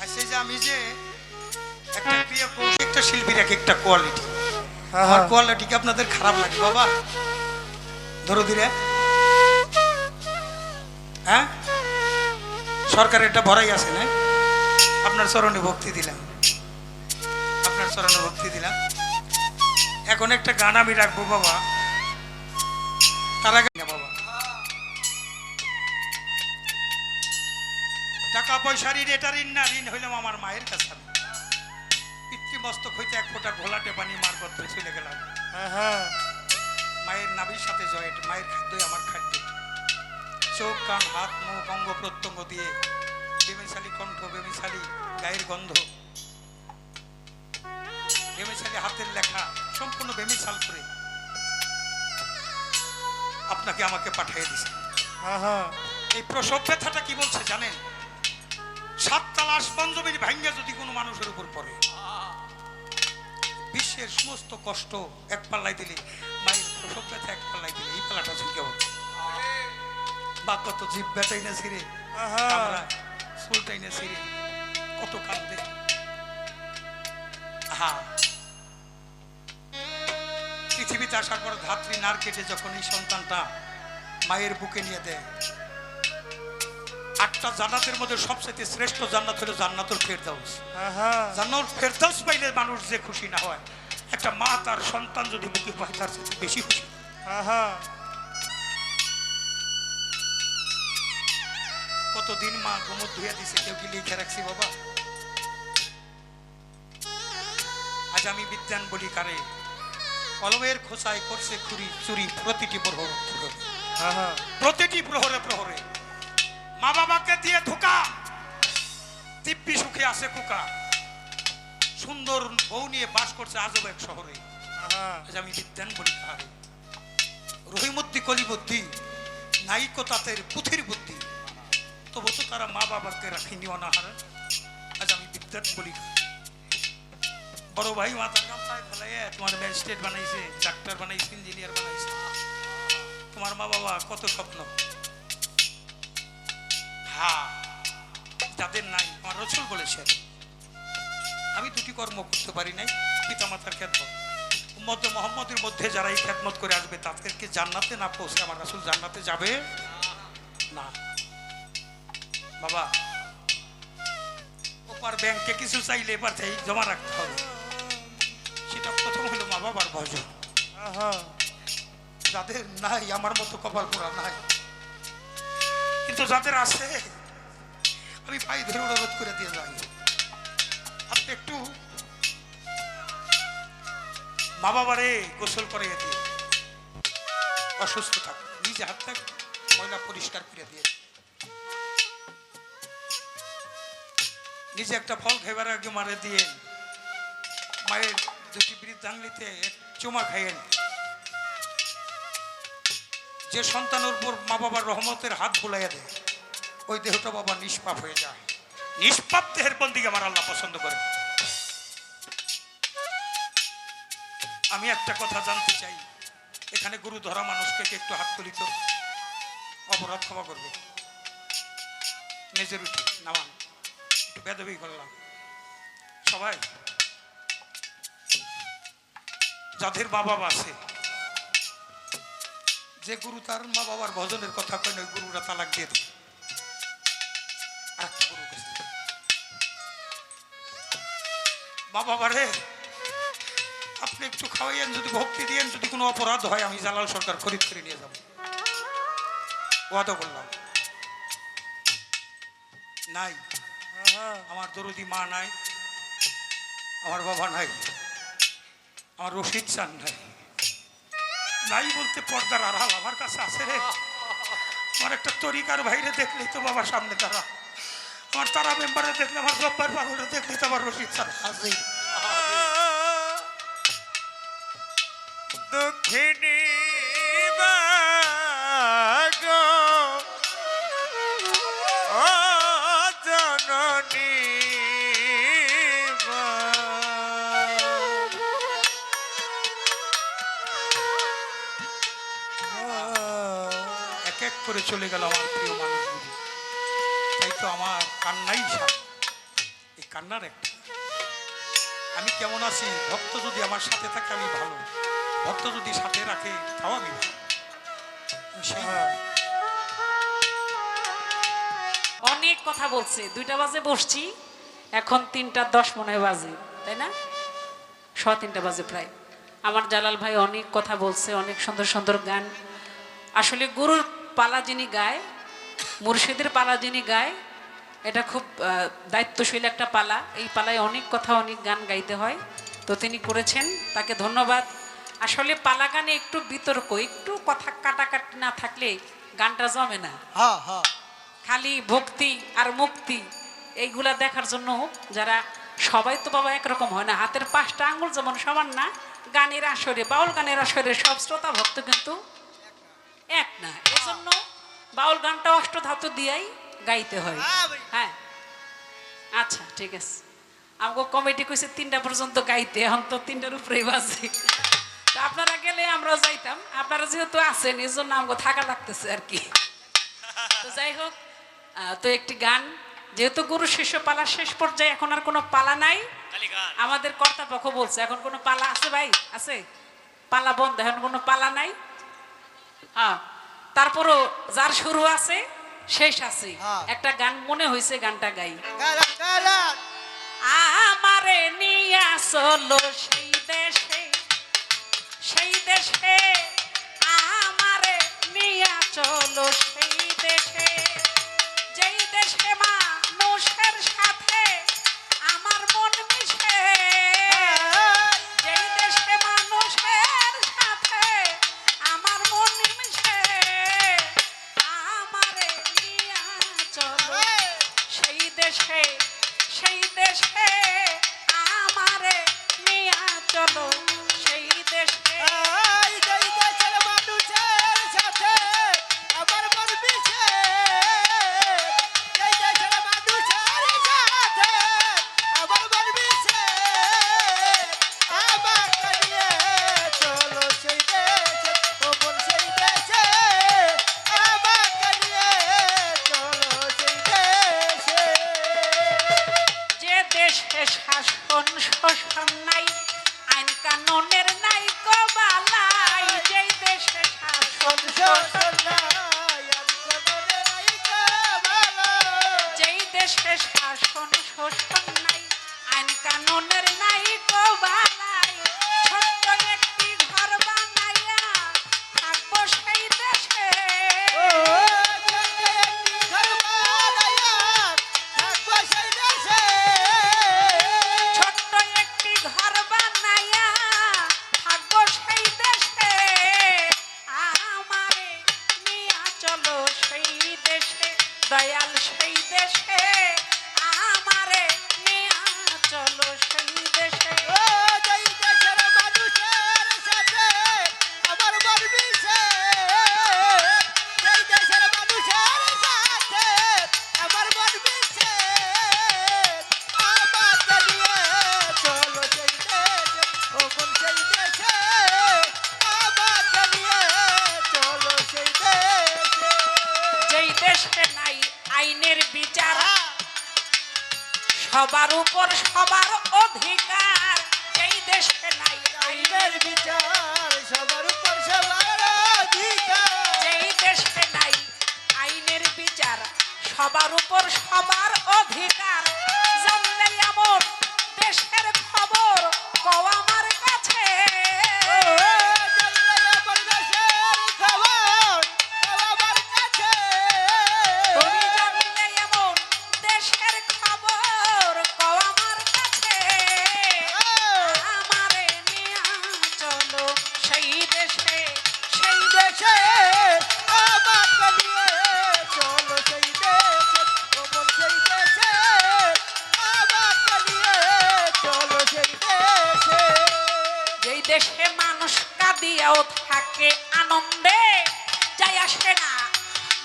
আর সেই যে আমি যে একটা ক্রিয়া করছি একটা শিল্পীর এক একটা কোয়ালিটি আমার কোয়ালিটি কি আপনাদের খারাপ লাগে বাবা ধরো ধীরে হ্যাঁ সরকার এটা ভরাই আছে না আপনার চরণে ভক্তি দিলাম আপনার চরণে ভক্তি দিলাম এখন একটা গান আমি রাখবো বাবা তার আগে না বাবা টাকা পয়সা ঋণ এটা ঋণ না ঋণ হইলাম আমার মায়ের কাছে আমি পিতৃমস্তক হইতে এক ফোঁটা ঘোলাটে পানি মার করতে চলে গেলাম মায়ের নাভির সাথে জয়েন্ট মায়ের খাদ্যই আমার খাদ্য চোখ কান হাত মুখ অঙ্গ প্রত্যঙ্গ দিয়ে বেমিশালী কণ্ঠ বেমিশালী গায়ের গন্ধ বেমিশালী হাতের লেখা সম্পূর্ণ বেমিশাল করে আপনাকে আমাকে পাঠিয়ে দিছে এই প্রসব ব্যথাটা কি বলছে জানেন 7 তালা আসমান জমির ভাঙ্গা যদি কোনো মানুষের উপর পড়ে বিশ্বের সমস্ত কষ্ট এক পাল্লাই দিলে মায়ের প্রসব ব্যথা এক পাল্লাই দিলে এই পাল্লাটা ছিল কেমন বা কত জীব ব্যথাই না ছিঁড়ে চুলটাই না ছিঁড়ে কত কান্দে পৃথিবীতে আসার পর ধাত্রী নার কেটে যখন এই সন্তানটা মায়ের বুকে নিয়ে দেয় 8টা জান্নাতের মধ্যে সবচেয়ে শ্রেষ্ঠ জান্নাত হলো জান্নাতুল ফেরদাউস জান্নাতুল ফেরদাউস পাইলে মানুষ যে খুশি না হয় একটা মা তার সন্তান যদি বুকে পায় তার চেয়ে বেশি খুশি কতদিন মা গোমর ধুইয়া দিছে কেউ কি লিখে রাখছি বাবা আজ আমি বিজ্ঞান বলি কারে কলমের খোসায় করছে খুরি চুরি প্রতিটি প্রহরে প্রহরে মা বাবাকে দিয়ে ধোকা দিব্যি সুখে আছে কুকা সুন্দর বউ নিয়ে বাস করছে আজব এক শহরে আজ আমি বিজ্ঞান বলি কারে রহিমুদ্দি কলিবুদ্ধি নাইকো তাদের পুথির বুদ্ধি তবু তো তারা মা বাবাকে রাখিনি অনাহারে। আজ আমি বিদ্যার্থ বলি, বড় ভাই মাথার গামছায় ফেলাইয়া তোমার ম্যাজিস্ট্রেট বানাইছে, ডাক্তার বানাইছে, ইঞ্জিনিয়ার বানাইছে। তোমার মা বাবা কত স্বপ্ন। হ্যাঁ, যাদের নাই, আমার রসুল বলেছেন আমি দুটি কর্ম করতে পারি নাই, পিতা মাতার খেদমত। উম্মতে মুহাম্মদের মধ্যে যারা এই খেদমত করে আসবে তাদেরকে জান্নাতে না পৌঁছে আমার রাসূল জান্নাতে যাবে না। বাবা, ওপার ব্যাংকে কিছু চাইলে এবার চাই জমা রাখতে হবে। সেটা প্রথম হলো মা বাবার ভজন। যাদের নাই আমার মতো কপাল পোড়া নাই, কিন্তু যাদের আছে আমি পায়ে ধরে অনুরোধ করে দিয়ে যাই, আপনি একটু মা বাবারে গোসল করে দিয়ে, অসুস্থ থাক নিজে হাত থাক ময়লা পরিষ্কার করে দিয়ে, নিজে একটা ফল খাইবার আগে মারে দিয়ে, মায়ের দুটি বৃদ্ধাঙ্গুলিতে এক চুমা খাইয়েন। যে সন্তানের উপর মা বাবার রহমতের হাত বুলাইয়া দেয় ওই দেহটা বাবা নিষ্পাপ হয়ে যায়। নিষ্পাপ দেহের বন্দিকে আমার আল্লাহ পছন্দ করে। আমি একটা কথা জানতে চাই, এখানে গুরু ধরা মানুষকে একটু হাত তুলিত, অপরাধ ক্ষমা করবে। নিজের উঠি নামান, একটু বেদবি করলাম। সবাই যাদের মা বাবা আছে, যে গুরু তার মা বাবার ভজনের কথা কয় না, গুরুরা তালাক দিয়ে দেয়। আরেকটা গুরু গেছে, মা বাবারে আপনি একটু খাওয়াইয়েন, যদি ভক্তি দিয়েন, যদি কোনো অপরাধ হয় আমি জালাল সরকার খরিদ করে নিয়ে যাব। ওয়াদা করলাম। নাই, আমার দরদি মা নাই, আমার বাবা নাই, আমার রশিদ চান নাই। নাই বলতে পর্দার আড়াল আমার কাছে আছে রে। আমার একটা তরিকার ভাইরে দেখলেই তো বাবা সামনে দাঁড়া, আমার তারা মেম্বারে দেখলে, আমার জব্বার পাগলে দেখলেই তো আমার রশিদ চান আছে। দুঃখিনী ও জননী এক এক করে চলে গেল আমার প্রিয় মানুষগুলি। তাই তো আমার কান্নাই সাথে, এই কান্নার একটা, আমি কেমন আছি, ভক্ত যদি আমার সাথে থাকে আমি ভালো, ভক্ত যদি সাথে রাখে তাও আমি ভালো। সেই অনেক কথা বলছে, 2টা বাজে বসছি, এখন 3:10 মনে হয় বাজে, তাই না? 3:15 বাজে প্রায়। আমার জালাল ভাই অনেক কথা বলছে, অনেক সুন্দর সুন্দর গান। আসলে গুরুর পালা যিনি গায়, মুর্শিদের পালা যিনি গায়, এটা খুব দায়িত্বশীল একটা পালা। এই পালায় অনেক কথা, অনেক গান গাইতে হয়, তো তিনি করেছেন, তাকে ধন্যবাদ। আসলে পালা গানে একটু বিতর্ক, একটু কথা কাটাকাটি না থাকলে গানটা জমে না। হ্যাঁ হ্যাঁ, খালি ভক্তি আর মুক্তি এইগুলা দেখার জন্য যারা, সবাই তো বাবা একরকম হয় না, হাতের 5টা আঙ্গুল যেমন সমান না, গানের আসরে, বাউল গানের আসরে সব শ্রোতা ভক্ত কিন্তু এক না। এজন্য বাউল গানটা অষ্টধাতু দিয়েই গাইতে হয়। হ্যাঁ, আচ্ছা ঠিক আছে। আমাকে কমিটি কইছে 3টা পর্যন্ত গাইতে, এখন তো 3টার উপরেই বাজে। তো আপনারা গেলে আমরা যাইতাম, আপনারা যেহেতু আছেন এই জন্য আমাকে থাকা লাগতেছে আর কি। তো যাই হোক, তো একটি গান, যেহেতু গুরু শিষ্য পালা শেষ পর্যায়ে, এখন আর কোনো পালা নাই। আমাদের কর্তাপক্ষ বলছে এখন কোনো পালা আছে ভাই, আছে পালা বন্ধ, এখন কোনো পালা নাই। হ্যাঁ, তারপরও যার শুরু আছে শেষ আছে। হ্যাঁ। একটা গান মনে হয়েছে, গানটা গাই। গালান গালান আমারে নিয়া চলো সেই দেশে, সেই দেশে আমারে নিয়া চলো সেই দেশে, যেই দেশে মানুষের সাথে আমার মন মিশে, যেই দেশে মানুষের সাথে আমার মন মিশে, আমারে নিয়া চলো সেই দেশে, সেই দেশে আমারে নিয়া চলো সেই দেশে। এই যেই দেশের মানুষের সাথে আমার মন মিশে, চলো সেই দেশে দয়াল সেই দেশে আমারে নিয়া চলো সেই দেশে ও যেই দেশের মানুষের সাথে আমার মন মিশে, যেই দেশের মানুষের সাথে আমার মন মিশে, আমাকে নিয়ে চলো সেই দেশে, ও মন সেই দেশে, আমাকে নিয়ে চলো সেই দেশে। যেই দেশে নাই আইনের বিচার সবার উপর সবার অধিকার যেই দেশে নাই আইনের বিচার সবার উপর সবার অধিকার, যেই দেশে নাই আইনের বিচার সবার উপর সবার অধিকার জানলে এমন দেশের খবর কও আমার কাছে জানলে আমার দেশের খবর আমার কাছে। তুমি জানলে এমন দেশের খবর কও আমার কাছে আমারে নিয়া চলো সেই দেশে সেই দেশে আমাকে নিয়ে চলো সেই দেশে, ও বল সেই দেশে, আমাকে নিয়ে চলো সেই দেশে। যেই দেশে মানুষ কাঁদিয়াও থাকে আনন্দে যাই আসে না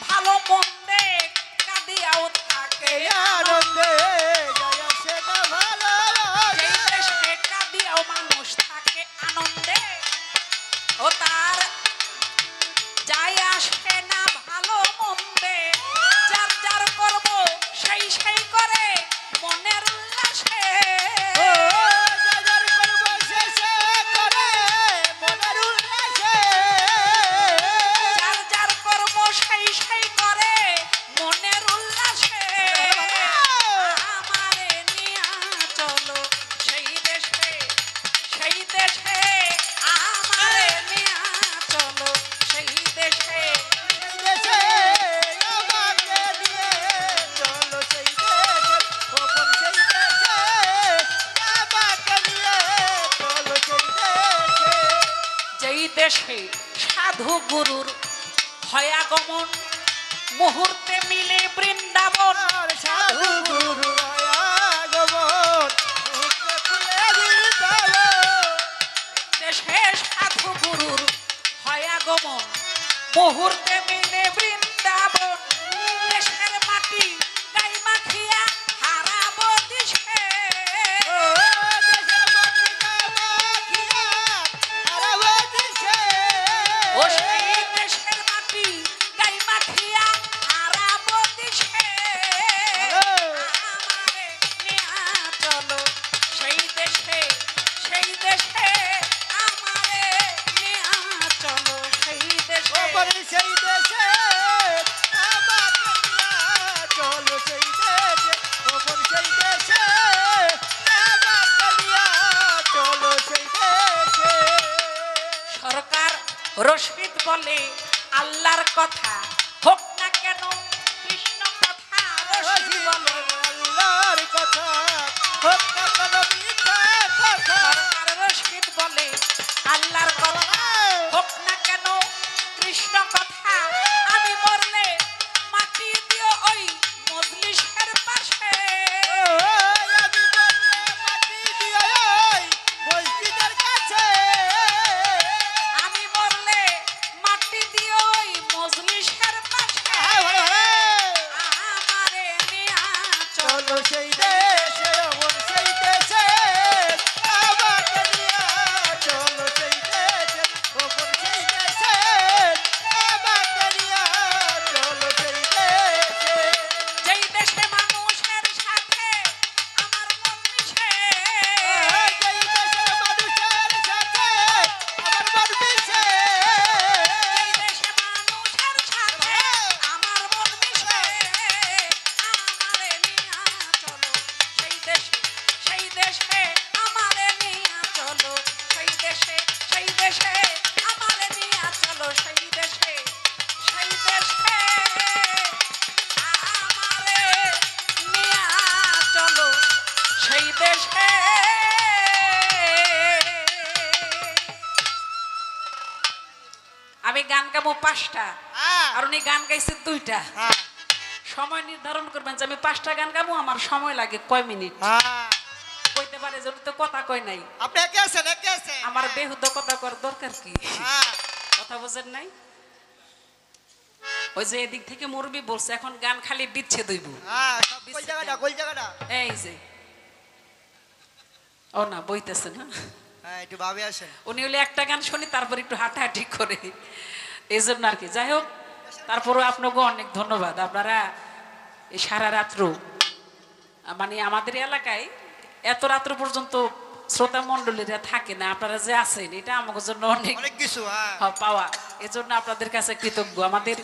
ভালো মন্দে কাঁদিয়াও থাকে এই আনন্দে যায় আসে না ভালো, যেই দেশে কাঁদিয়াও মানুষ থাকে আনন্দে ও তার যাই আসে না ভালো মন্দে যার যার করব সেই সেই করে মনের উল্লাসে ও যার করব শেষে করে মনের উল্লাসে, যার যার কর্ম সেই সেই করে মনের উল্লাসে আমারে নিয়া চলো সেই দেশে সেই দেশে আমারে নিয়া চলো সেই দেশে সেই দেশে আমাকে নিয়ে চলো সেই দেশে, ও বল সেই দেশে, আমাকে নিয়ে চলো সেই দেশে। যেই দেশে সাধু গুরুর হয়াগমন মুহূর্তে মিলে বৃন্দাবন আর সাধু গুরু আগমন মুখে খুলে বৃন্দাবন, দেশে সাধু গুরুর হয়াগমন মুহূর্তে মিলে বৃন্দাবন দেশের মাটি গাই মাখিয়া হারাবো দিশে ও দেশের মাটি মাখিয়া হারাবো দিশে, ও সেই দেশের মাটি গাই মাখিয়া হারাবো দিশে আমারে নিয়া চলো সেই দেশে সেই দেশে আমারে নিয়া চলো সেই দেশে ও বল সেই দেশে, আমাকে নিয়ে চলো সেই দেশে, ও বল সেই দেশে, আমাকে নিয়ে চলো সেই দেশে। সরকার রশিদ বলে আল্লাহর কথা হোক না কেন কৃষ্ণ কথা রশিদ বলে আল্লাহর কথা হোক না কোনো মিথ্যা কথা, সরকার রশিদ বলে আল্লাহর কথা হোক না কেন কৃষ্ণ কথা আমি মরলে মাটি দিও ওই মজলিসের পাশে আমি বললে মাটি দিয়ে ওই মসজিদের কাছে, আমি মরলে মাটি দিও ওই মজলিসের পাশে আমারে নিয়া চলো চলো সেই দেশে, ওর সেই দেশে, আমাকে নিয়ে চলো সেই দেশে, ওর সেই দেশে, আমাকে নিয়ে চলো সেই দেশে। যেই দেশে মানুষের সাথে আমার মন মিশে যেই দেশের মানুষের সাথে আমার মন মিশে, যেই দেশে মানুষের সাথে আমার মন মিশে আমারে নিয়া চলো সেই দেশে সেই দেশে আমারে নিয়া চলো সেই দেশে সেই দেশে আমারে নিয়া চলো সেই দেশে সেই দেশে আমারে নিয়া চলো সেই দেশে আমি গান গাবো 5টা হ্যাঁ আর উনি গান গাইছে 2টা। হ্যাঁ সময় নির্ধারণ করবেন যে আমি 5টা গান গাবো, আমার সময় লাগে কয় মিনিট। হ্যাঁ কইতে পারে যে উনি তো কথা কয় নাই, আপনি একে আছেন একে আছেন আমার বেহুদ কথা কর দরকার কি? হ্যাঁ কথা বোঝেন নাই? ওই যে এদিক থেকে মুরবি বলছে এখন গান খালি বিচ্ছেদ হইব। হ্যাঁ সব গোল জায়গাটা এই যে ও না বইতেছে না, হ্যাঁ একটু ভাবে আসেন উনি হলে একটা গান শুনি তারপর একটু হাঁটাহাঁটি করে, এই জন্য আর কি। যাই হোক, তারপরে আপনাকে অনেক ধন্যবাদ। আপনারা এই সারা রাত্র মানে আমাদের এলাকায় এত রাত্র পর্যন্ত শ্রোতা মণ্ডলীরা থাকে না, আপনারা যে আছেন এটা আমাদের জন্য অনেক অনেক কিছু হ্যাঁ পাওয়া। এজন্য আপনাদের কাছে কৃতজ্ঞ, আমাদের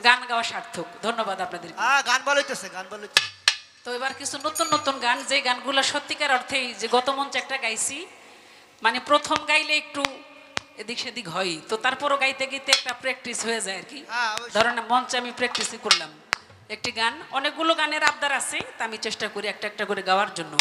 গান গাওয়া সার্থক। ধন্যবাদ আপনাদের। হ্যাঁ গান ভালো হইতেছে গান ভালো হইতেছে তো এবার কিছু নতুন নতুন গান, যে গানগুলো সত্যিকার অর্থেই যে গত মঞ্চে একটা গাইছি, মানে প্রথম গাইলে একটু এদিক সেদিক হয়, তো তারপরও গাইতে গাইতে একটা প্র্যাকটিস হয়ে যায় আর কি। হ্যাঁ, অবশ্যই। ধরেন মঞ্চে আমি প্র্যাকটিসই করলাম একটি গান, অনেকগুলো গানের আবদার আছে, তা আমি চেষ্টা করি একটা একটা করে গাওয়ার জন্য।